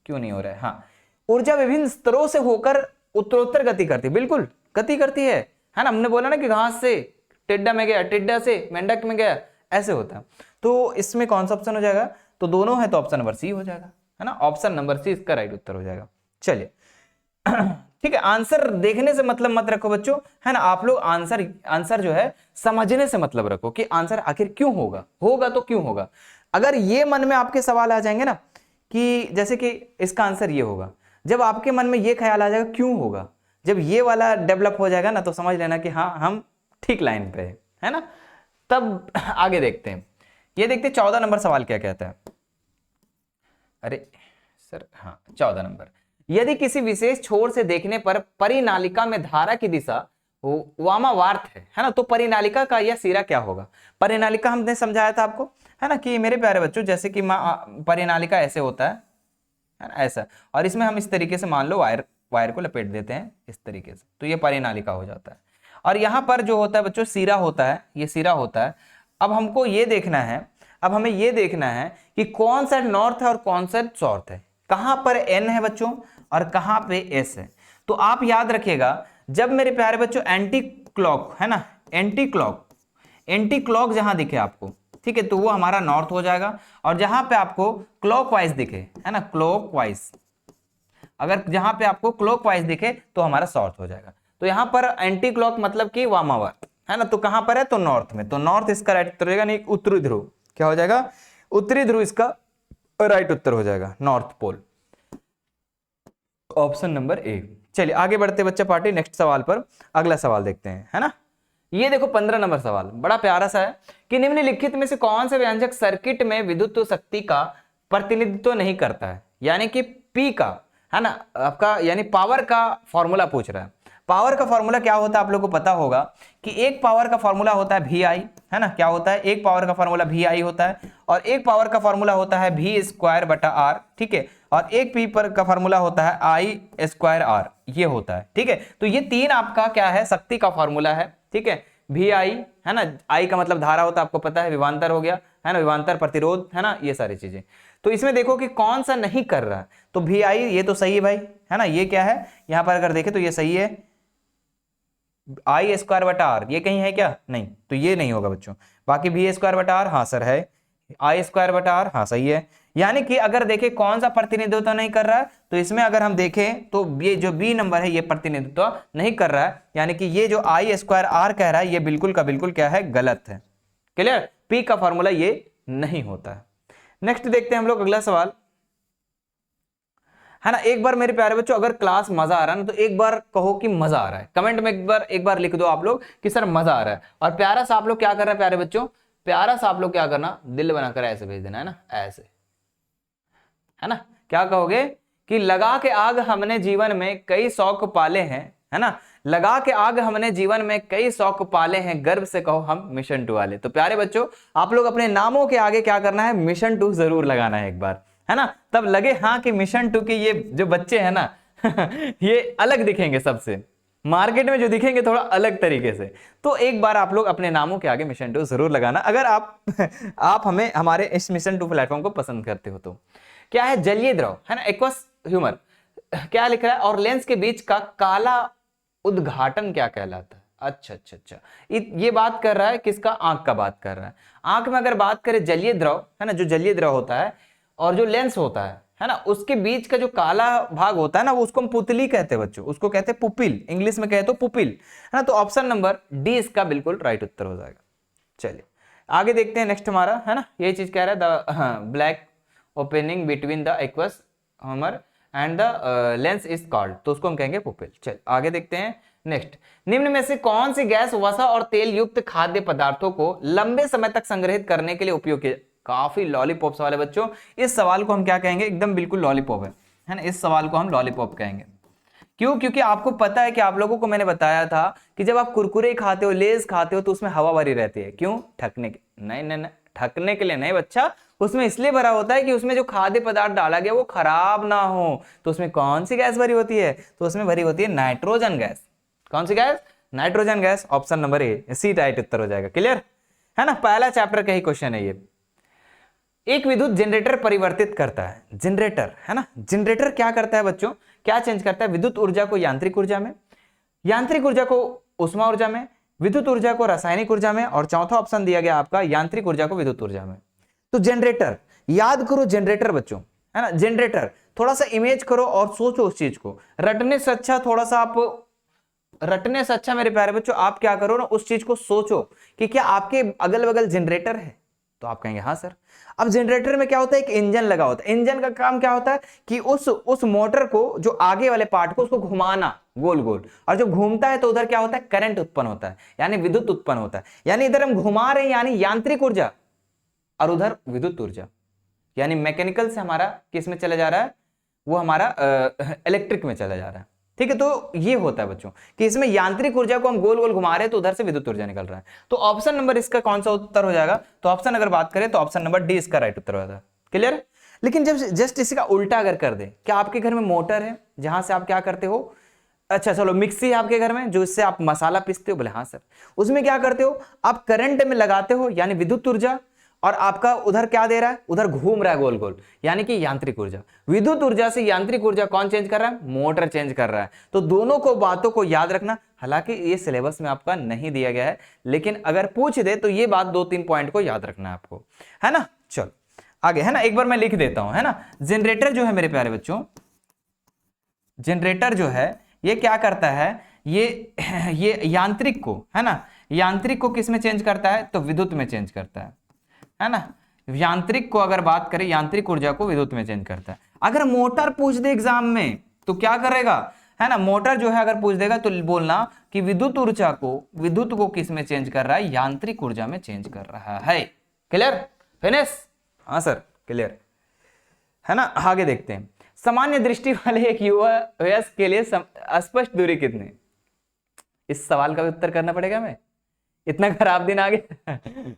क्यों नहीं हो रहा है, हाँ, ऊर्जा विभिन्न स्तरों से होकर उत्तरोत्तर गति करती है, बिल्कुल गति करती है ना। हमने बोला ना कि घास से टिड्डा में गया, टिड्डा से मेंढक में गया, ऐसे होता है। तो इसमें कौन सा ऑप्शन हो जाएगा, तो दोनों है, तो ऑप्शन नंबर सी हो जाएगा, है ना। ऑप्शन नंबर सी इसका राइट उत्तर हो जाएगा। चलिए ठीक है, आंसर देखने से मतलब मत रखो बच्चों, है ना। आप लोग आंसर जो है समझने से मतलब रखो कि आंसर आखिर क्यों होगा, होगा तो क्यों होगा। अगर ये मन में आपके सवाल आ जाएंगे ना कि जैसे कि इसका आंसर ये होगा, जब आपके मन में ये ख्याल आ जाएगा क्यों होगा, जब ये वाला डेवलप हो जाएगा ना, तो समझ लेना कि हाँ हम ठीक लाइन पे है ना। तब आगे देखते हैं, ये देखते हैं 14 नंबर सवाल क्या कहता है। अरे सर हाँ 14 नंबर, यदि किसी विशेष छोर से देखने पर परिनालिका में धारा की दिशा वामावार्त है ना, तो परिनालिका का यह सिरा क्या होगा? परिनालिका हमने समझाया था आपको, है ना, कि मेरे प्यारे बच्चों जैसे कि परिनालिका ऐसे होता है ना, ऐसा, और इसमें हम इस तरीके से मान लो वायर को लपेट देते हैं इस तरीके से, तो ये परिनालिका हो जाता है। और यहाँ पर जो होता है बच्चों सिरा होता है, ये सिरा होता है। अब हमको ये देखना है, अब हमें ये देखना है कि कौन सा नॉर्थ है और कौन सा साउथ है, कहां पर एन है बच्चों और कहां पे एस है। तो आप याद रखिएगा, जब मेरे प्यारे बच्चों एंटी क्लॉक है ना, एंटी क्लॉक जहां दिखे आपको, ठीक है, तो वो हमारा नॉर्थ हो जाएगा। और जहां पे आपको क्लॉकवाइज दिखे, है ना, क्लॉकवाइज, अगर जहां पे आपको क्लॉकवाइज दिखे तो हमारा साउथ हो जाएगा। तो यहां पर एंटी क्लॉक मतलब कि वामावर्त, है ना, तो कहां पर है, तो नॉर्थ में, तो नॉर्थ इसका राइट उत्तर हो जाएगा, नहीं उत्तरी ध्रुव, क्या हो जाएगा, उत्तरी ध्रुव इसका राइट उत्तर हो जाएगा, north pole, option number A. चलिए आगे बढ़ते बच्चा पार्टी, नेक्स्ट सवाल पर, अगला सवाल देखते हैं, है ना। ये देखो 15 नंबर सवाल बड़ा प्यारा सा है कि निम्नलिखित में से कौन सा व्यंजक सर्किट में विद्युत शक्ति का प्रतिनिधित्व नहीं करता है, यानी कि पी का, है ना, आपका यानी पावर का फॉर्मूला पूछ रहा है। पावर का फॉर्मूला क्या होता है आप लोगों को पता होगा कि एक पावर का फॉर्मूला होता है वी आई, है ना, क्या होता है, एक पावर का फॉर्मूला वी आई होता है, और एक पावर का फॉर्मूला होता है वी स्क्वायर बटा आर, ठीक है, और एक पी पर का फॉर्मूला होता है आई स्क्वायर आर, ये होता है, ठीक है। तो ये तीन आपका क्या है, शक्ति का फॉर्मूला है, ठीक है। वी आई, है ना, आई का मतलब धारा होता है, आपको पता है, विभवांतर हो गया, है ना, विभवांतर प्रतिरोध, है ना, ये सारी चीजें। तो इसमें देखो कि कौन सा नहीं कर रहा है, तो वी आई ये तो सही है भाई, है ना, ये क्या है, यहां पर अगर देखें तो ये सही है, आई स्क्वायर बटा आर ये कहीं है क्या, नहीं, तो ये नहीं होगा बच्चों। बाकी वी स्क्वायर बटा आर, हाँ सर है, आई स्क्वायर बटा आर, हाँ सही है। यानी कि अगर देखें कौन सा प्रतिनिधित्व नहीं कर रहा है, तो इसमें अगर हम देखें तो ये जो बी नंबर है ये प्रतिनिधित्व नहीं कर रहा है, यानी कि ये जो आई स्क्वायर आर कह रहा है ये बिल्कुल का बिल्कुल क्या है, गलत है। क्लियर, पी का फॉर्मूला ये नहीं होता है। नेक्स्ट देखते हैं हम लोग अगला सवाल, है ना। एक बार मेरे प्यारे बच्चों अगर क्लास मजा आ रहा है ना, तो एक बार कहो कि मजा आ रहा है, कमेंट में एक बार लिख दो आप लोग कि सर मजा आ रहा है। और प्यारा सा आप लोग क्या कर रहे हैं प्यारे बच्चों, प्यारा सा आप लोग क्या करना, दिल बनाकर ऐसे भेज देना, है ना, ऐसे, है ना। क्या कहोगे कि लगा के आग हमने जीवन में कई शौक पाले हैं, है ना, लगा के आग हमने जीवन में कई शौक पाले हैं, गर्व से कहो हम मिशन 2 वाले। तो प्यारे बच्चों आप लोग अपने नामों के आगे क्या करना है, मिशन 2 जरूर लगाना है एक बार, है ना, तब लगे हाँ कि मिशन 2 के ये जो बच्चे हैं ना ये अलग दिखेंगे सबसे, मार्केट में जो दिखेंगे थोड़ा अलग तरीके से। तो एक बार आप लोग अपने नामों के आगे मिशन 2 जरूर लगाना, अगर आप आप हमें हमारे इस मिशन 2 प्लेटफॉर्म को पसंद करते हो तो। क्या है, जलीय द्रव, है ना, एक्वस ह्यूमर, क्या लिख रहा है, और लेंस के बीच का काला उद्घाटन क्या कहलाता है। अच्छा अच्छा अच्छा, ये बात कर रहा है किसका, आंख का बात कर रहा है। आंख में अगर बात करें जलीय द्रव, है ना, जो जलीय द्रव होता है और जो लेंस होता है ना, उसके बीच का जो काला भाग होता है ना, वो उसको हम पुतली कहते हैं बच्चों, उसको कहते हैं पुपिल, इंग्लिश में कहे तो पुपिल, है ना। तो ऑप्शन नंबर डी इसका बिल्कुल राइट उत्तर हो जाएगा। चलिए आगे देखते हैं नेक्स्ट हमारा, है ना, ये चीज कह रहा है the black opening between the aqueous humour and the lens is called, तो उसको हम कहेंगे पुपिल। चल आगे देखते हैं नेक्स्ट, निम्न में से कौन सी गैस वसा और तेल युक्त खाद्य पदार्थों को लंबे समय तक संग्रहित करने के लिए उपयोग किया। काफी लॉलीपॉप सवाल है बच्चों, इस सवाल को हम क्या कहेंगे, एकदम बिल्कुल लॉलीपॉप है ना, इस सवाल को हम लॉलीपॉप कहेंगे। क्यों, क्योंकि आपको पता है कि आप लोगों को मैंने बताया था कि जब आप कुरकुरे खाते हो, लेज खाते हो, तो उसमें हवा भरी रहती है, क्यों, ढकने के, नहीं नहीं नहीं, ढकने के लिए नहीं बच्चा, उसमें इसलिए भरा होता है कि उसमें जो खाद्य पदार्थ डाला गया वो खराब ना हो। तो उसमें कौन सी गैस भरी होती है, तो उसमें भरी होती है नाइट्रोजन गैस। कौन सी gas, nitrogen gas, option number A, सी राइट उत्तर हो जाएगा। क्लियर है ना, पहला चैप्टर का ही क्वेश्चन है ये। एक विद्युत जनरेटर परिवर्तित करता है, जनरेटर, है ना, जनरेटर क्या करता है बच्चों, क्या चेंज करता है, विद्युत ऊर्जा को यांत्रिक ऊर्जा में, यांत्रिक ऊर्जा को उष्मा ऊर्जा में, विद्युत ऊर्जा को रासायनिक ऊर्जा में, और चौथा ऑप्शन दिया गया आपका यांत्रिक ऊर्जा को विद्युत ऊर्जा में। तो जनरेटर, याद करो जनरेटर बच्चों, है ना, जनरेटर, थोड़ा सा इमेज करो और सोचो उस चीज को, रटने से अच्छा थोड़ा सा आप, रटने से अच्छा मेरे प्यारे बच्चों आप क्या करो ना, उस चीज को सोचो कि क्या आपके अगल बगल जनरेटर है, तो आप कहेंगे हाँ सर। अब जनरेटर में क्या होता है, एक इंजन लगा होता है, इंजन का काम क्या होता है कि उस मोटर को, जो आगे वाले पार्ट को, उसको घुमाना गोल गोल, और जब घूमता है तो उधर क्या होता है, करंट उत्पन्न होता है, यानी विद्युत उत्पन्न होता है। यानी इधर हम घुमा रहे हैं यानी यांत्रिक ऊर्जा, और उधर विद्युत ऊर्जा, यानी मैकेनिकल से हमारा किस में चला जा रहा है, वो हमारा इलेक्ट्रिक में चला जा रहा है। ठीक है, तो ये होता है बच्चों कि इसमें यांत्रिक ऊर्जा को हम गोल गोल घुमा रहे हैं तो उधर से विद्युत ऊर्जा निकल रहा है। तो ऑप्शन नंबर इसका कौन सा उत्तर हो जाएगा? तो ऑप्शन अगर बात करें तो ऑप्शन नंबर डी इसका राइट उत्तर हो जाता है। क्लियर? लेकिन जब जस्ट इसका उल्टा अगर कर दे, क्या आपके घर में मोटर है जहां से आप क्या करते हो? अच्छा चलो, मिक्सी है आपके घर में जो इससे आप मसाला पीसते हो? बोले हाँ सर। उसमें क्या करते हो आप? करंट में लगाते हो यानी विद्युत ऊर्जा, और आपका उधर क्या दे रहा है? उधर घूम रहा है गोल गोल, यानी कि यांत्रिक ऊर्जा। विद्युत ऊर्जा से यांत्रिक ऊर्जा कौन चेंज कर रहा है? मोटर चेंज कर रहा है। तो दोनों को बातों को याद रखना। हालांकि ये सिलेबस में आपका नहीं दिया गया है, लेकिन अगर पूछ दे तो ये बात 2-3 पॉइंट को याद रखना है आपको, है ना। चलो आगे, है ना, एक बार मैं लिख देता हूं, है ना। जनरेटर जो है मेरे प्यारे बच्चों, जनरेटर जो है ये क्या करता है? ये यांत्रिक को, है ना, यांत्रिक को किस में चेंज करता है? तो विद्युत में चेंज करता है ना। यांत्रिक को अगर बात करें, यांत्रिक ऊर्जा को विद्युत में चेंज करता है। अगर मोटर पूछ दे एग्जाम में तो क्या करेगा? है ना, मोटर जो है अगर पूछ देगा तो बोलना कि विद्युत ऊर्जा को, विद्युत को किस में चेंज कर रहा है? यांत्रिक ऊर्जा में चेंज कर रहा है। क्लियर? फिनिश? हाँ सर, क्लियर, है ना। आगे देखते हैं। सामान्य दृष्टि वाले एक युवा वयस्क के लिए स्पष्ट दूरी कितनी? इस सवाल का भी उत्तर करना पड़ेगा मैं, इतना खराब दिन आ गया।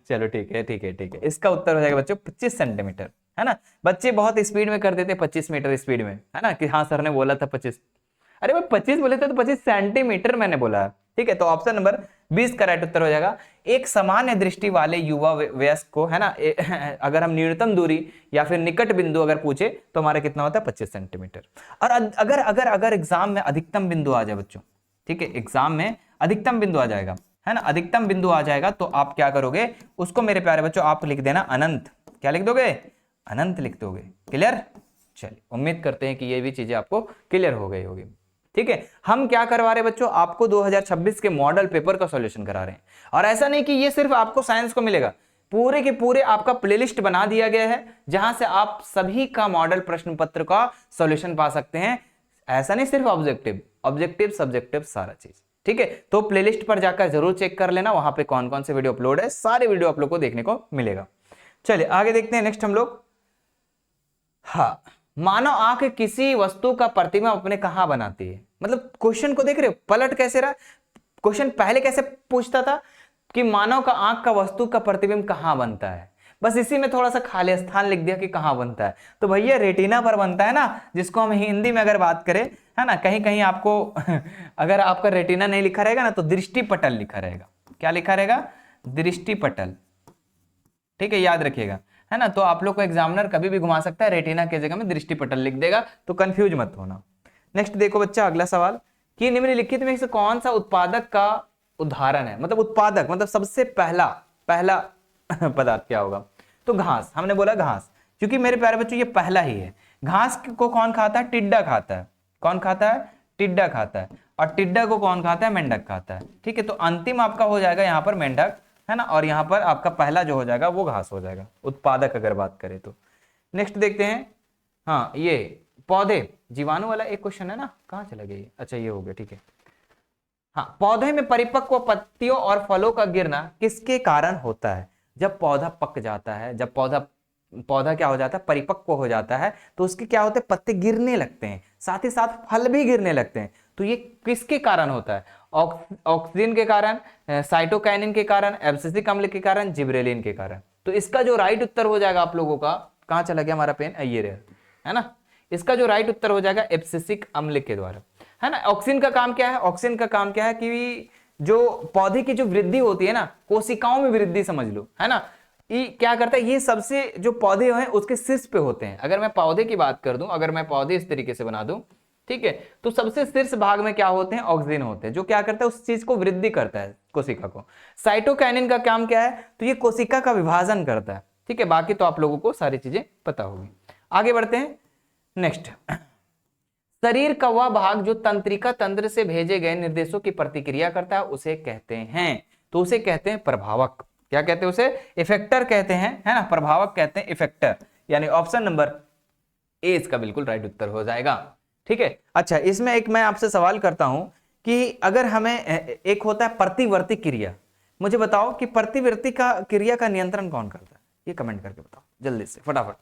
चलो ठीक है ठीक है ठीक है, इसका उत्तर हो जाएगा बच्चों 25 सेंटीमीटर, है ना। बच्चे बहुत स्पीड में कर देते 25 मीटर स्पीड में, है ना, कि हाँ सर ने बोला था 25। अरे भाई 25 बोले थे तो 25 सेंटीमीटर मैंने बोला। ठीक है, तो ऑप्शन नंबर 20 का राइट उत्तर हो जाएगा। एक सामान्य दृष्टि वाले युवा वयस्क को, है ना, अगर हम न्यूनतम दूरी या फिर निकट बिंदु अगर पूछे तो हमारा कितना होता है? 25 सेंटीमीटर। और अगर अगर अगर एग्जाम में अधिकतम बिंदु आ जाए बच्चों, ठीक है, एग्जाम में अधिकतम बिंदु आ जाएगा, है ना, अधिकतम बिंदु आ जाएगा तो आप क्या करोगे? उसको मेरे प्यारे बच्चों आप लिख देना अनंत। क्या लिख दोगे? अनंत लिख दोगे। क्लियर? चलिए, उम्मीद करते हैं कि ये भी चीजें आपको क्लियर हो गई होगी। ठीक है, हम क्या करवा रहे हैं बच्चों? आपको 2026 के मॉडल पेपर का सॉल्यूशन करा रहे हैं। और ऐसा नहीं कि ये सिर्फ आपको साइंस को मिलेगा, पूरे के पूरे आपका प्लेलिस्ट बना दिया गया है जहां से आप सभी का मॉडल प्रश्न पत्र का सॉल्यूशन पा सकते हैं। ऐसा नहीं सिर्फ ऑब्जेक्टिव, ऑब्जेक्टिव सब्जेक्टिव सारा चीज। ठीक है, तो प्लेलिस्ट पर जाकर जरूर चेक कर लेना, वहां पे कौन कौन से वीडियो अपलोड है, सारे वीडियो आप लोग को देखने को मिलेगा। चलिए आगे देखते हैं नेक्स्ट हम लोग। हाँ, मानव आंख किसी वस्तु का प्रतिबिंब अपने कहां बनाती है? मतलब क्वेश्चन को देख रहे हो, पलट कैसे रहा। क्वेश्चन पहले कैसे पूछता था कि मानव का आंख का वस्तु का प्रतिबिंब कहां बनता है, बस इसी में थोड़ा सा खाली स्थान लिख दिया कि कहां बनता है। तो भैया रेटिना पर बनता है ना, जिसको हम हिंदी में अगर बात करें, है ना, कहीं कहीं आपको अगर आपका रेटिना नहीं लिखा रहेगा ना तो दृष्टि पटल लिखा रहेगा। क्या लिखा रहेगा? दृष्टि पटल। ठीक है, याद रखिएगा, है ना। तो आप लोग को एग्जामिनर कभी भी घुमा सकता है, रेटिना की जगह में दृष्टि पटल लिख देगा, तो कंफ्यूज मत होना। नेक्स्ट देखो बच्चा, अगला सवाल कि निम्नलिखित में से कौन सा उत्पादक का उदाहरण है? मतलब उत्पादक मतलब सबसे पहला पदार्थ क्या होगा? तो घास। हमने बोला घास, क्योंकि मेरे प्यारे बच्चों ये पहला ही है। घास को कौन खाता है? टिड्डा खाता है। कौन खाता है? टिड्डा खाता है। और टिड्डा को कौन खाता है? मेंढक खाता है। ठीक है, तो अंतिम आपका हो जाएगा यहाँ पर मेंढक, है ना, और यहाँ पर आपका पहला जो हो जाएगा वो घास हो जाएगा, उत्पादक अगर बात करें तो। नेक्स्ट देखते हैं। हाँ, ये पौधे जीवाणु वाला एक क्वेश्चन है ना, कहाँ चला गया ये? अच्छा ये हो गया, ठीक है। हाँ, पौधे में परिपक्व पत्तियों और फलों का गिरना किसके कारण होता है? जब पौधा पक जाता है, जब पौधा क्या हो जाता है? परिपक्व हो जाता है, तो उसके क्या होते हैं? पत्ते गिरने लगते हैं, साथ ही साथ फल भी गिरने लगते हैं। तो ये किसके कारण होता है? ऑक्सीजन के कारण, साइटोकाइनिन के कारण, एब्सिसिक अम्ल के कारण, जिबरेलिन के कारण। तो इसका जो राइट उत्तर हो जाएगा आप लोगों का, कहां चला गया हमारा पेन? ये रहा, है ना। इसका जो राइट उत्तर हो जाएगा एब्सिसिक अम्ल के द्वारा, है ना। ऑक्सीजन का काम क्या है? ऑक्सीजन का काम क्या है कि जो पौधे की जो वृद्धि होती है ना, कोशिकाओं में वृद्धि समझ लो, है ना, ये क्या करता है? ये सबसे जो पौधे हैं उसके शीर्ष पे होते हैं। अगर मैं पौधे की बात कर दूं, अगर मैं पौधे इस तरीके से बना दूं, ठीक है, तो सबसे शीर्ष भाग में क्या होते हैं? ऑक्सीजन होते हैं, जो क्या करता है? उस चीज को वृद्धि करता है, कोशिका को। साइटोकाइनिन का काम क्या है? तो ये कोशिका का विभाजन करता है। ठीक है, बाकी तो आप लोगों को सारी चीजें पता होगी। आगे बढ़ते हैं। नेक्स्ट, शरीर का वह भाग जो तंत्रिका तंत्र से भेजे गए निर्देशों की प्रतिक्रिया करता है उसे कहते हैं, तो उसे कहते हैं प्रभावक। क्या कहते हैं उसे? इफेक्टर कहते हैं, है ना, प्रभावक कहते हैं इफेक्टर। यानी ऑप्शन नंबर ए इसका बिल्कुल राइट उत्तर हो जाएगा। ठीक है, अच्छा इसमें एक मैं आपसे सवाल करता हूं कि अगर हमें एक होता है प्रतिवर्ती क्रिया, मुझे बताओ कि प्रतिवर्ती का क्रिया का नियंत्रण कौन करता है? ये कमेंट करके बताओ जल्दी से, फटाफट।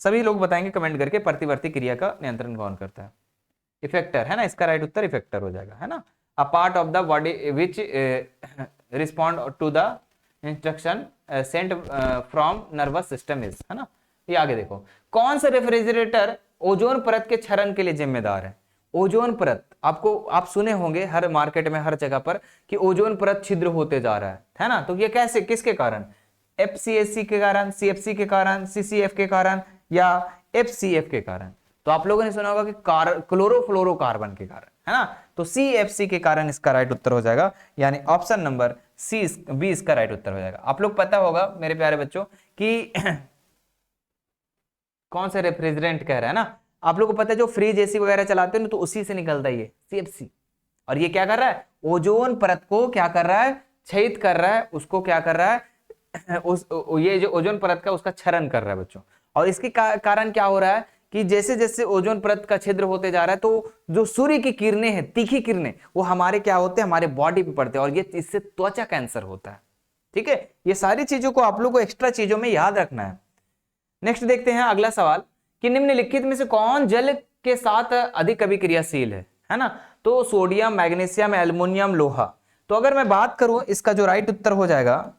सभी लोग बताएंगे कमेंट करके प्रतिवर्ती क्रिया का नियंत्रण कौन करता है? इफेक्टर है ना, इसका राइट उत्तर इफेक्टर हो जाएगा, है ना। A part of the body which respond to the instruction sent from nervous system is, है ना। ये आगे देखो, कौन सा रेफ्रिजरेटर ओजोन परत के क्षरण के लिए जिम्मेदार है? ओजोन परत, आपको आप सुने होंगे हर मार्केट में हर जगह पर कि ओजोन परत छिद्र होते जा रहा है ना। तो ये कैसे, किसके कारण? एफसीएससी के कारण, सीएफसी के कारण, सीसीएफ के कारण या एफसीएफ के कारण? तो आप लोगों ने सुना होगा कि क्लोरोफ्लोरोकार्बन के कारण, है ना। तो सीएफसी के कारण इसका राइट उत्तर हो जाएगा, यानी ऑप्शन नंबर सी बी इसका राइट उत्तर हो जाएगा। आप लोग पता होगा मेरे प्यारे बच्चों कि कौन सा रेफ्रिजरेंट कह रहा है ना, आप लोगों को पता है जो फ्रिज एसी वगैरह चलाते हैं ना, तो उसी से निकलता है ये सीएफसी। और ये क्या कर रहा है? ओजोन परत को क्या कर रहा है? क्षयित कर रहा है, उसको क्या कर रहा है? ये जो ओजोन परत का उसका क्षरण कर रहा है बच्चों। और इसके कारण क्या हो रहा है कि जैसे जैसे ओजोन परत का छिद्र होते जा रहा है, तो जो सूर्य की किरणें हैं, तीखी किरणें, वो हमारे क्या होते हैं? हमारे बॉडी पे पड़ते हैं, और ये इससे त्वचा कैंसर होता है। ठीक है, ये सारी चीजों को आप लोग को एक्स्ट्रा चीजों में याद रखना है। नेक्स्ट देखते हैं अगला सवाल कि निम्नलिखित में से कौन जल के साथ अधिक अभिक्रियाशील है ना। तो सोडियम, मैग्नीशियम, एल्युमिनियम, लोहा। तो अगर मैं बात करूं, इसका जो राइट उत्तर हो जाएगा,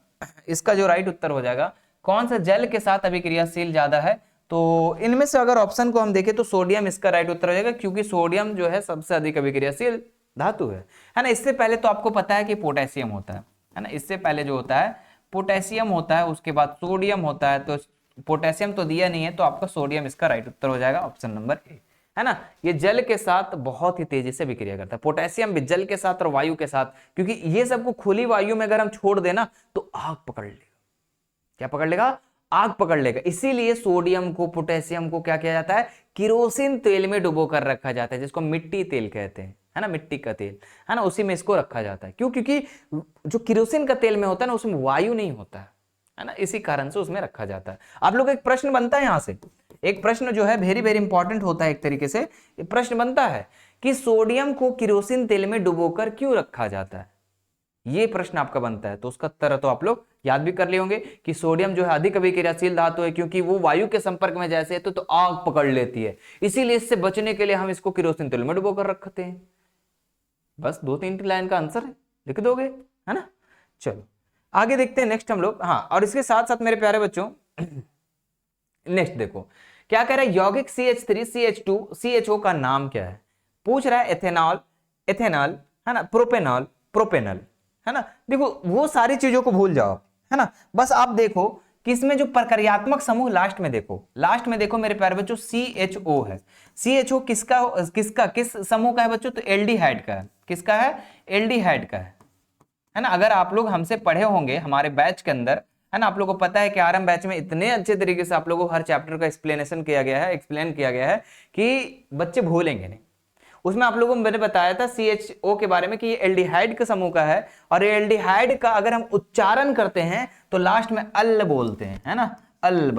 कौन सा जल के साथ अभिक्रियाशील ज्यादा है? तो इनमें से अगर ऑप्शन को हम देखें तो सोडियम इसका राइट उत्तर हो जाएगा, क्योंकि सोडियम जो है सबसे अधिक अभिक्रियाशील धातु है ना। इससे पहले तो आपको पता है कि पोटेशियम होता है ना। इससे पहले जो होता है पोटेशियम होता है, उसके बाद सोडियम होता है। तो पोटेशियम तो दिया नहीं है, तो आपका सोडियम इसका राइट उत्तर हो जाएगा, ऑप्शन नंबर ए, है ना। ये जल के साथ बहुत ही तेजी से विक्रिया करता है, पोटेशियम भी जल के साथ और वायु के साथ, क्योंकि ये सबको खुली वायु में अगर हम छोड़ देना तो आग पकड़ लेगा। क्या पकड़ लेगा? आग पकड़ लेगा। इसीलिए सोडियम को, पोटेशियम को क्या किया जाता है? किरोसिन तेल में डुबो कर रखा जाता है, जिसको मिट्टी तेल कहते हैं, है ना, मिट्टी का तेल, है ना, उसी में इसको रखा जाता है। क्यों? क्योंकि जो किरोसिन का तेल में होता है ना, उसमें वायु नहीं होता है ना, इसी कारण से उसमें रखा जाता है। आप लोग एक प्रश्न बनता है यहां से, एक प्रश्न जो है वेरी वेरी इंपॉर्टेंट होता है, एक तरीके से प्रश्न बनता है कि सोडियम को किरोसिन तेल में डुबोकर क्यों रखा जाता है? ये प्रश्न आपका बनता है, तो उसका उत्तर तो आप लोग याद भी कर लिए होंगे कि सोडियम जो है अधिक अभिक्रियाशील धातु है, क्योंकि वो वायु के संपर्क में जैसे है तो आग पकड़ लेती है, इसीलिए इससे बचने के लिए हम इसको किरोसिन तेल में डुबोकर रखते हैं। बस 2-3 लाइन का आंसर है, लिख दोगे, है ना। चलो आगे देखते हैं नेक्स्ट हम लोग। हाँ, और इसके साथ साथ मेरे प्यारे बच्चों नेक्स्ट देखो क्या कह रहा है, यौगिक CH3 CH2 CHO का नाम क्या है? पूछ रहा है एथेनॉल, एथेनॉल, है ना, प्रोपेनॉल, प्रोपेनल, है ना। देखो वो सारी चीजों को भूल जाओ, है ना, बस आप देखो कि इसमें जो प्रक्रियात्मक समूह लास्ट में देखो मेरे प्यारे बच्चों CHO है। CHO किस समूह का है बच्चों? तो एल्डिहाइड का है। किसका है? एल्डिहाइड का है ना। अगर आप लोग हमसे पढ़े होंगे हमारे बैच के अंदर, है ना, आप लोगों को पता है कि आरएम बैच में इतने अच्छे तरीके से आप लोगों को हर चैप्टर का एक्सप्लेन किया गया है कि बच्चे भूलेंगे नहीं। उसमें आप लोगों को मैंने बताया था CHO के बारे में कि ये एल्डिहाइड के समूह का है, और ये एल्डिहाइड का अगर हम उच्चारण करते हैं तो लास्ट में अल बोलते हैं, है ना, अल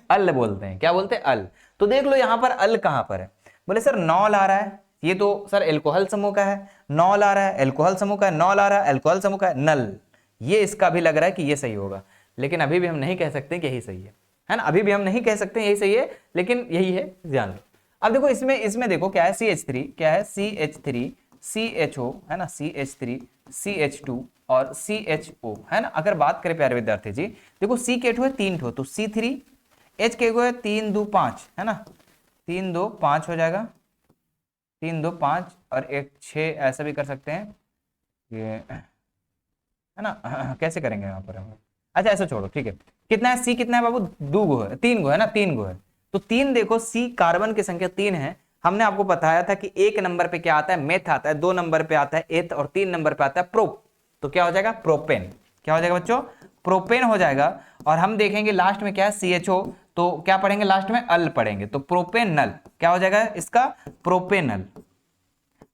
अल बोलते हैं। क्या बोलते हैं? अल। तो देख लो यहां पर अल कहां पर है? बोले सर नॉल आ रहा है, ये तो सर एल्कोहल समूह का है। नॉल आ रहा है, एल्कोहल समूह का है। नॉल आ रहा है, एल्कोहल समूह का है। नल, ये इसका भी लग रहा है कि ये सही होगा, लेकिन अभी भी हम नहीं कह सकते कि यही सही है ना, अभी भी हम नहीं कह सकते यही सही है, लेकिन यही है, ध्यान लो। अब देखो इसमें देखो क्या है, CH3 क्या है, CH3 CHO, है ना, CH3 CH2 और CHO, है ना। अगर बात करें प्यारे विद्यार्थी जी, देखो C के ठो है 3 ठो, तो C3, H के है 3 2 5, है ना, 3 2 5 हो जाएगा, 3 2 5 और 1 6, ऐसा भी कर सकते हैं ये, है ना। कैसे करेंगे यहाँ पर हम? अच्छा ऐसा छोड़ो, ठीक है। कितना है? C कितना है बाबू? 2 गो है, 3 गो है ना, 3 गो है। तो 3 देखो, C कार्बन की संख्या 3 है। हमने आपको बताया था कि 1 नंबर पे क्या आता है? मेथ आता है, 2 नंबर पे आता है एथ, और 3 नंबर पे आता है प्रोप। तो क्या हो जाएगा? प्रोपेन। क्या हो जाएगा बच्चों? प्रोपेन हो जाएगा। और हम देखेंगे लास्ट में क्या है, CHO, तो क्या पढ़ेंगे लास्ट में? अल पढ़ेंगे, तो प्रोपेनल। क्या हो जाएगा इसका? प्रोपेनल।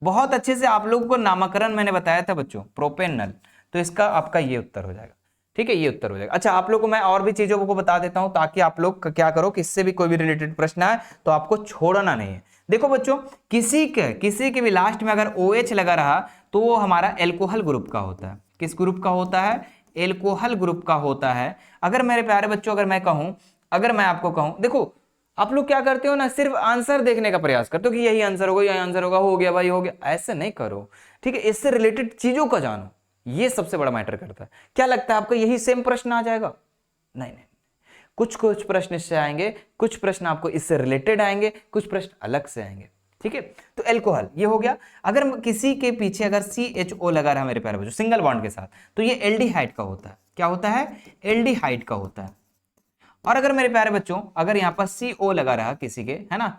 बहुत अच्छे से आप लोगों को नामकरण मैंने बताया था बच्चों, प्रोपेनल। तो इसका आपका ये उत्तर हो जाएगा, ठीक है, ये उत्तर हो जाएगा। अच्छा आप लोग को मैं और भी चीजों को बता देता हूं, ताकि आप लोग क्या करो कि इससे भी कोई भी रिलेटेड प्रश्न आए तो आपको छोड़ना नहीं है। देखो बच्चों, किसी के भी लास्ट में अगर OH लगा रहा तो वो हमारा एल्कोहल ग्रुप का होता है। किस ग्रुप का होता है? एल्कोहल ग्रुप का होता है। अगर मेरे प्यारे बच्चों, अगर मैं आपको कहूं, देखो आप लोग क्या करते हो ना, सिर्फ आंसर देखने का प्रयास करते हो कि यही आंसर होगा, यही आंसर होगा, हो गया भाई हो गया, ऐसे नहीं करो। ठीक है, इससे रिलेटेड चीजों का जानो, ये सबसे बड़ा मैटर करता है। क्या लगता है आपका यही सेम प्रश्न आ जाएगा? नहीं नहीं, कुछ कुछ प्रश्न इससे आएंगे, कुछ प्रश्न आपको इससे रिलेटेड आएंगे, कुछ प्रश्न अलग से आएंगे। ठीक है, तो एल्कोहल ये हो गया। अगर किसी के पीछे अगर CHO लगा रहा है मेरे प्यारे बच्चों सिंगल बॉन्ड के साथ, तो ये एल्डिहाइड का होता है। क्या होता है? एल्डिहाइड का होता है। और अगर मेरे प्यारे बच्चों अगर यहाँ पर CO लगा रहा किसी के, है ना,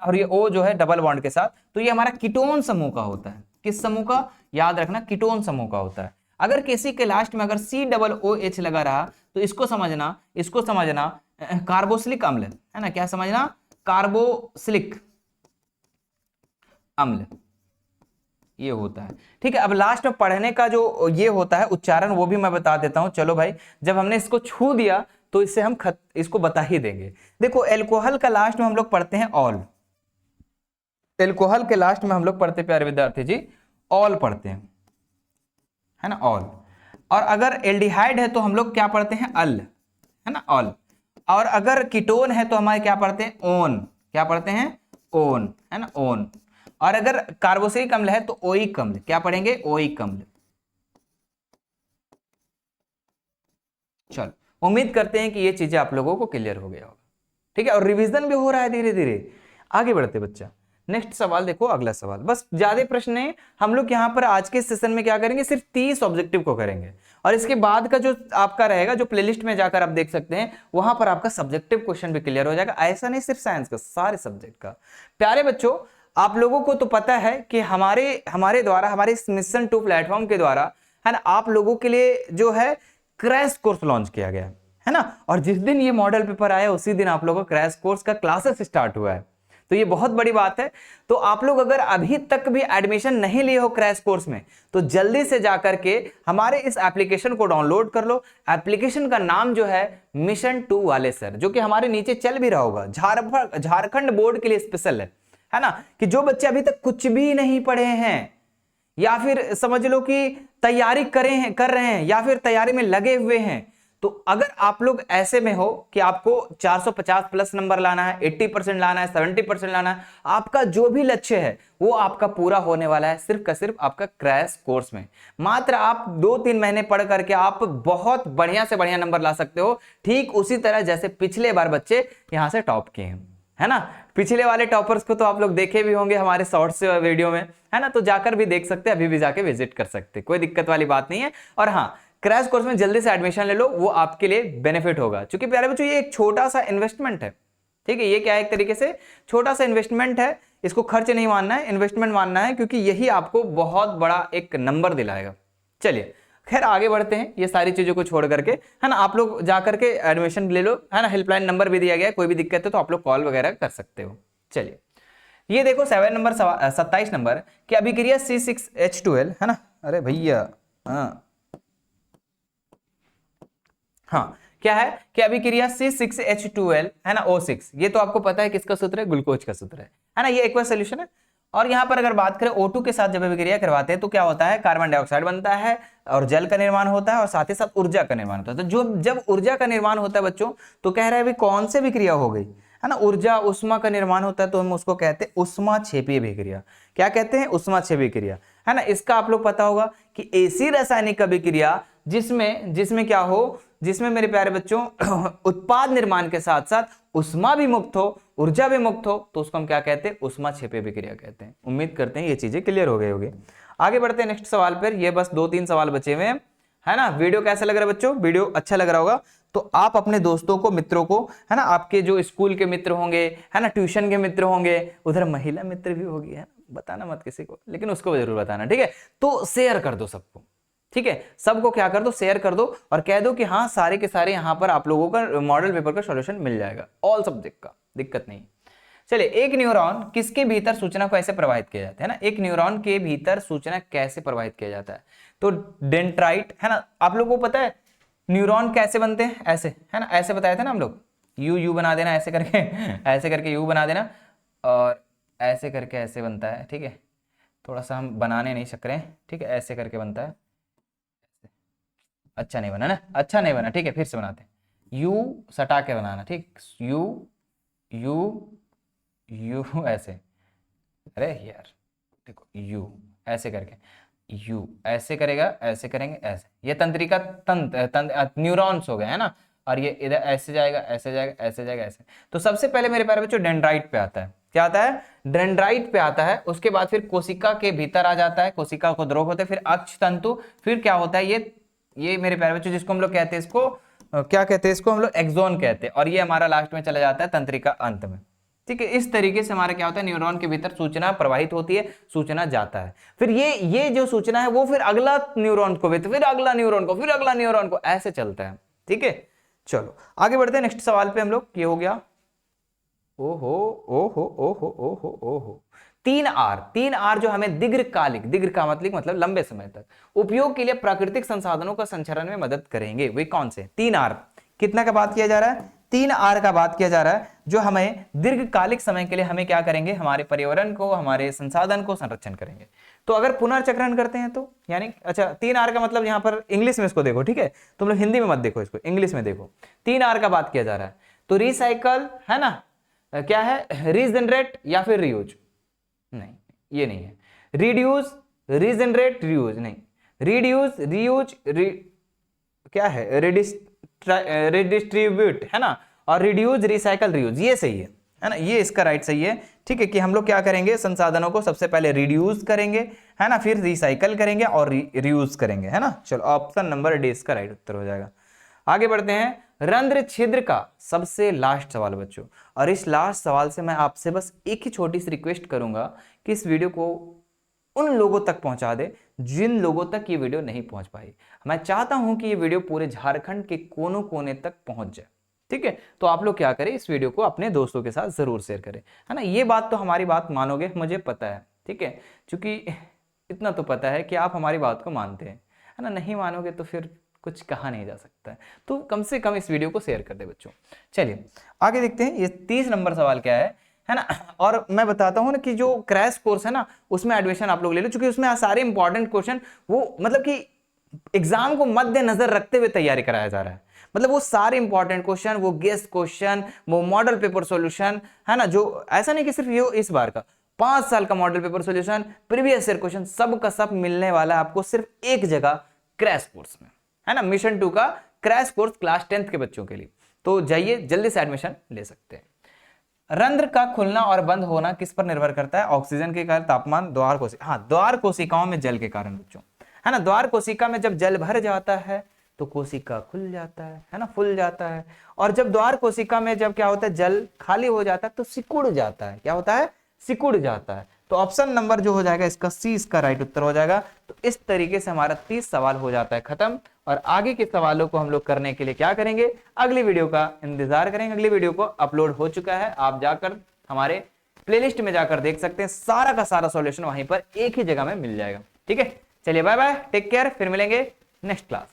और ये O जो है डबल बॉन्ड के साथ, तो ये हमारा कीटोन समूह का होता है। किस समूह का? याद रखना, कीटोन समूह का होता है। अगर किसी के लास्ट में अगर COOH लगा रहा, तो इसको समझना कार्बोक्सिलिक अम्ल है ना। क्या समझना? कार्बोक्सिलिक अम्ल ये होता है। ठीक है, अब लास्ट में पढ़ने का जो ये होता है उच्चारण, वो भी मैं बता देता हूं। चलो भाई, जब हमने इसको छू दिया तो इससे हम इसको बता ही देंगे। देखो, एल्कोहल का लास्ट में हम लोग पढ़ते हैं ऑल। एल्कोहल के लास्ट में हम लोग पढ़ते प्यारे विद्यार्थी जी ऑल पढ़ते हैं, है ना, ऑल। और अगर एल्डिहाइड है तो हम लोग क्या पढ़ते हैं? अल, है ना, ऑल। और अगर कीटोन है तो हमारे क्या पढ़ते हैं? ओन। क्या पढ़ते हैं? ओन, है ना, ओन। और अगर कार्बोक्सिलिक अम्ल है तो ओइक अम्ल। क्या पढ़ेंगे? ओइक अम्ल। चलो, उम्मीद करते हैं कि ये चीजें आप लोगों को क्लियर हो गया होगा। ठीक है, और रिवीजन भी हो रहा है धीरे धीरे। आगे बढ़ते बच्चा, नेक्स्ट सवाल देखो, अगला सवाल। बस ज्यादा प्रश्न है, हम लोग यहाँ पर आज के सेशन में क्या करेंगे, सिर्फ 30 ऑब्जेक्टिव को करेंगे। और इसके बाद का जो आपका रहेगा, जो प्लेलिस्ट में जाकर आप देख सकते हैं, वहां पर आपका सब्जेक्टिव क्वेश्चन भी क्लियर हो जाएगा। ऐसा नहीं सिर्फ साइंस का, सारे सब्जेक्ट का। प्यारे बच्चों, आप लोगों को तो पता है कि हमारे द्वारा, हमारे इस मिशन 2 प्लेटफॉर्म के द्वारा, है ना, आप लोगों के लिए जो है क्रैश कोर्स लॉन्च किया गया है ना। और जिस दिन ये मॉडल पेपर आया उसी दिन आप लोगों को क्रैश कोर्स का क्लासेस स्टार्ट हुआ है। तो ये बहुत बड़ी बात है। तो आप लोग अगर अभी तक भी एडमिशन नहीं लिए हो क्रैश कोर्स में, तो जल्दी से जाकर के हमारे इस एप्लीकेशन को डाउनलोड कर लो। एप्लीकेशन का नाम जो है मिशन 2 वाले सर, जो कि हमारे नीचे चल भी रहा होगा, झारखंड बोर्ड के लिए स्पेशल है ना, कि जो बच्चे अभी तक कुछ भी नहीं पढ़े हैं, या फिर समझ लो कि तैयारी कर रहे हैं, या फिर तैयारी में लगे हुए हैं, तो अगर आप लोग ऐसे में हो कि आपको 450 प्लस नंबर लाना है, 80% लाना है, 70% लाना है, आपका जो भी लक्ष्य है वो आपका पूरा होने वाला है सिर्फ का सिर्फ आपका क्रैश कोर्स में। मात्र आप 2-3 महीने पढ़ करके आप बहुत बढ़िया से बढ़िया नंबर ला सकते हो, ठीक उसी तरह जैसे पिछले बार बच्चे यहां से टॉप किए हैं, है ना। पिछले वाले टॉपर्स को तो आप लोग देखे भी होंगे हमारे शॉर्ट्स वीडियो में, है ना, तो जाकर भी देख सकते हैं, अभी भी जाके विजिट कर सकते हैं, कोई दिक्कत वाली बात नहीं है। और हाँ, क्रैश कोर्स में जल्दी से एडमिशन ले लो, वो आपके लिए बेनिफिट होगा। क्योंकि प्यारे बच्चों ये एक छोटा सा इन्वेस्टमेंट है। ठीक है, ये क्या है, एक तरीके से छोटा सा इन्वेस्टमेंट है, इसको खर्च नहीं मानना है, इन्वेस्टमेंट मानना है, क्योंकि यही आपको बहुत बड़ा एक नंबर दिलाएगा। चलिए खैर आगे बढ़ते हैं, ये सारी चीजों को छोड़ करके, है ना, आप लोग जाकर के एडमिशन ले लो, है ना। हेल्पलाइन नंबर भी दिया गया है, कोई भी दिक्कत है तो आप लोग कॉल वगैरह कर सकते हो। चलिए ये देखो 7 नंबर 27 नंबर कि अभिक्रिया C6H12, है ना, अरे भैया, हाँ हाँ, क्या है कि अभिक्रिया C6H12, है ना, O6, ये तो आपको पता है किसका सूत्र है, ग्लूकोज का सूत्र है ना, ये एक बार सोल्यूशन है। और यहां पर अगर बात करें O2 के साथ जब अभिक्रिया करवाते हैं तो क्या होता है, कार्बन डाइऑक्साइड बनता है और जल का निर्माण होता है और साथ ही साथ ऊर्जा का निर्माण होता है। तो जो जब ऊर्जा का निर्माण होता है बच्चों, तो कह रहा है कौन से अभिक्रिया हो गई, है ना, ऊर्जा उष्मा का निर्माण होता है, तो हम उसको कहते हैं उष्माक्षेपी अभिक्रिया। क्या कहते हैं, उष्माक्षेपी अभिक्रिया, है ना। इसका आप लोग पता होगा कि ऐसी रासायनिक अभिक्रिया जिसमें जिसमें क्या हो, जिसमें मेरे प्यारे बच्चों उत्पाद निर्माण के साथ साथ उष्मा भी मुक्त हो, ऊर्जा भी मुक्त हो, तो उसको हम क्या कहते हैं, उष्माक्षेपी अभिक्रिया कहते हैं। उम्मीद करते हैं ये चीजें क्लियर हो गई होगी। आगे बढ़ते हैं नेक्स्ट सवाल पर, ये बस 2-3 सवाल बचे हुए हैं, है ना। वीडियो कैसा लग रहा है बच्चों, वीडियो अच्छा लग रहा होगा तो आप अपने दोस्तों को, मित्रों को, है ना, आपके जो स्कूल के मित्र होंगे, है ना, ट्यूशन के मित्र होंगे, उधर महिला मित्र भी होगी, है, बताना मत किसी को, लेकिन उसको जरूर बताना, ठीक है। तो शेयर कर दो सबको, ठीक है, सबको क्या कर दो, शेयर कर दो और कह दो कि हाँ सारे के सारे यहाँ पर आप लोगों का मॉडल पेपर का सॉल्यूशन मिल जाएगा, ऑल सब्जेक्ट का, दिक्कत नहीं। चलिए, एक न्यूरॉन किसके भीतर सूचना को ऐसे प्रवाहित किया जाता है ना, एक न्यूरॉन के भीतर सूचना कैसे प्रवाहित किया जाता है, तो डेंड्राइट, है ना। आप लोगों को पता है न्यूरॉन कैसे बनते हैं, ऐसे, है ना, ऐसे बताया था ना हम लोग, यू बना देना ऐसे करके ऐसे करके यू बना देना और ऐसे करके ऐसे बनता है, ठीक है। थोड़ा सा हम बनाने नहीं सक रहे हैं, ठीक है, ऐसे करके बनता है, अच्छा नहीं बना ना, अच्छा नहीं बना, ठीक है, फिर से बनाते हैं, यू सटा के बनाना, ठीक, यू यू यू ऐसे, अरे यार देखो यू ऐसे करके, यू ऐसे करेगा, ऐसे करेंगे ऐसे, ये तंत्रिका न्यूरॉन्स हो गए है ना, और ये इधर ऐसे जाएगा, ऐसे जाएगा, ऐसे जाएगा, ऐसे। तो सबसे पहले मेरे प्यारे बच्चों डेंड्राइट पे आता है, क्या आता है, डेंड्राइट पे आता है। उसके बाद फिर कोशिका के भीतर आ जाता है, कोशिका को द्रोह होते हैं, फिर अक्ष तंतु, फिर क्या होता है ये मेरे प्यारे बच्चों जिसको हम लोग कहते हैं, इसको क्या कहते हैं, इसको हम लोग एक्सोन कहते हैं, और ये हमारा लास्ट में चला जाता है तंत्रिका अंत में। ठीक है, इस तरीके से हमारा क्या होता है, न्यूरॉन के भीतर सूचना प्रवाहित होती है, सूचना जाता है, फिर ये जो सूचना है वो फिर अगला न्यूरॉन को भेजता है, फिर अगला न्यूरॉन को, फिर अगला न्यूरॉन को, ऐसे चलता है। ठीक है, चलो आगे बढ़ते हैं नेक्स्ट सवाल पे हम लोग। ये हो गया, ओहो ओहो ओहो ओहो ओहो, 3R जो हमें दीर्घकालिक, दीर्घ का मतलब लंबे समय तक उपयोग के लिए प्राकृतिक संसाधनों का संचरण में मदद करेंगे। वे कौन से 3R, कितना का बात किया जा रहा है, 3R का बात किया जा रहा है, जो हमें दीर्घकालिक समय के लिए हमें क्या करेंगे, हमारे पर्यावरण को, हमारे संसाधन को संरक्षण करेंगे। तो अगर पुनर्चक्रण करते हैं तो यानी, अच्छा 3R का मतलब यहां पर इंग्लिश में इसको देखो, ठीक है, तुम लोग हिंदी में मत देखो, इसको इंग्लिश में देखो। 3R का बात किया जा रहा है, तो रिसाइकल है ना, क्या है, रीजनरेट या फिर रीयूज, नहीं ये नहीं है, रिड्यूस, रीजनरेट, रीयूज नहीं, रिड्यूस, रीयूज, क्या है, रिडिस्ट्रीब्यूट है ना, और रिड्यूस, रिसाइकल, रीयूज, ये सही है ना, ये इसका राइट सही है। ठीक है, कि हम लोग क्या करेंगे, संसाधनों को सबसे पहले रिड्यूस करेंगे है ना, फिर रिसाइकल करेंगे और रीयूज करेंगे है ना। चलो ऑप्शन नंबर डी इसका राइट उत्तर हो जाएगा। आगे बढ़ते हैं, रंध्र छिद्र का सबसे लास्ट सवाल बच्चों, और इस लास्ट सवाल से मैं आपसे बस एक ही छोटी सी रिक्वेस्ट करूंगा कि इस वीडियो को उन लोगों तक पहुंचा दे जिन लोगों तक ये वीडियो नहीं पहुंच पाई। मैं चाहता हूं कि ये वीडियो पूरे झारखंड के कोनों कोने तक पहुंच जाए। ठीक है, तो आप लोग क्या करें, इस वीडियो को अपने दोस्तों के साथ जरूर शेयर करें, है ना। ये बात तो हमारी बात मानोगे, मुझे पता है, ठीक है, क्योंकि इतना तो पता है कि आप हमारी बात को मानते हैं, है ना। नहीं मानोगे तो फिर कुछ कहा नहीं जा सकता है, तो कम से कम इस वीडियो को शेयर कर दे बच्चों। चलिए आगे देखते हैं, ये 30 नंबर सवाल क्या है ना। और मैं बताता हूं ना कि जो क्रैश कोर्स है ना, उसमें एडमिशन आप लोग ले लो, क्योंकि उसमें सारे इंपॉर्टेंट क्वेश्चन वो मतलब कि एग्जाम को मद्देनजर रखते हुए तैयारी कराया जा रहा है। मतलब वो सारे इंपॉर्टेंट क्वेश्चन, वो गेस्ट क्वेश्चन, वो मॉडल पेपर सॉल्यूशन है ना, जो ऐसा नहीं कि सिर्फ ये इस बार का 5 साल का model paper solution, previous year question, सब का सब मिलने वाला है आपको सिर्फ एक जगह, क्रैश कोर्स में, है ना। मिशन 2 का क्रैश कोर्स क्लास 10th के बच्चों के लिए, तो जाइए जल्दी से एडमिशन ले सकते हैं। रंध्र का खुलना और बंद होना किस पर निर्भर करता है, ऑक्सीजन के कारण, तापमान, द्वार कोशिका, हाँ द्वार कोशिकाओं में जल के कारण बच्चों, है ना। द्वार कोशिका में जब जल भर जाता है तो कोशिका खुल जाता है ना, फूल जाता है। और जब द्वार कोशिका में जब क्या होता है, जल खाली हो जाता है तो सिकुड़ जाता है, क्या होता है, सिकुड़ जाता है। तो ऑप्शन नंबर जो हो जाएगा इसका सी, इसका राइट उत्तर हो जाएगा। तो इस तरीके से हमारा 30 सवाल हो जाता है खत्म, और आगे के सवालों को हम लोग करने के लिए क्या करेंगे, अगली वीडियो का इंतजार करेंगे। अगली वीडियो को अपलोड हो चुका है, आप जाकर हमारे प्लेलिस्ट में जाकर देख सकते हैं, सारा का सारा सॉल्यूशन वहीं पर एक ही जगह में मिल जाएगा। ठीक है, चलिए बाय बाय, टेक केयर, फिर मिलेंगे नेक्स्ट क्लास।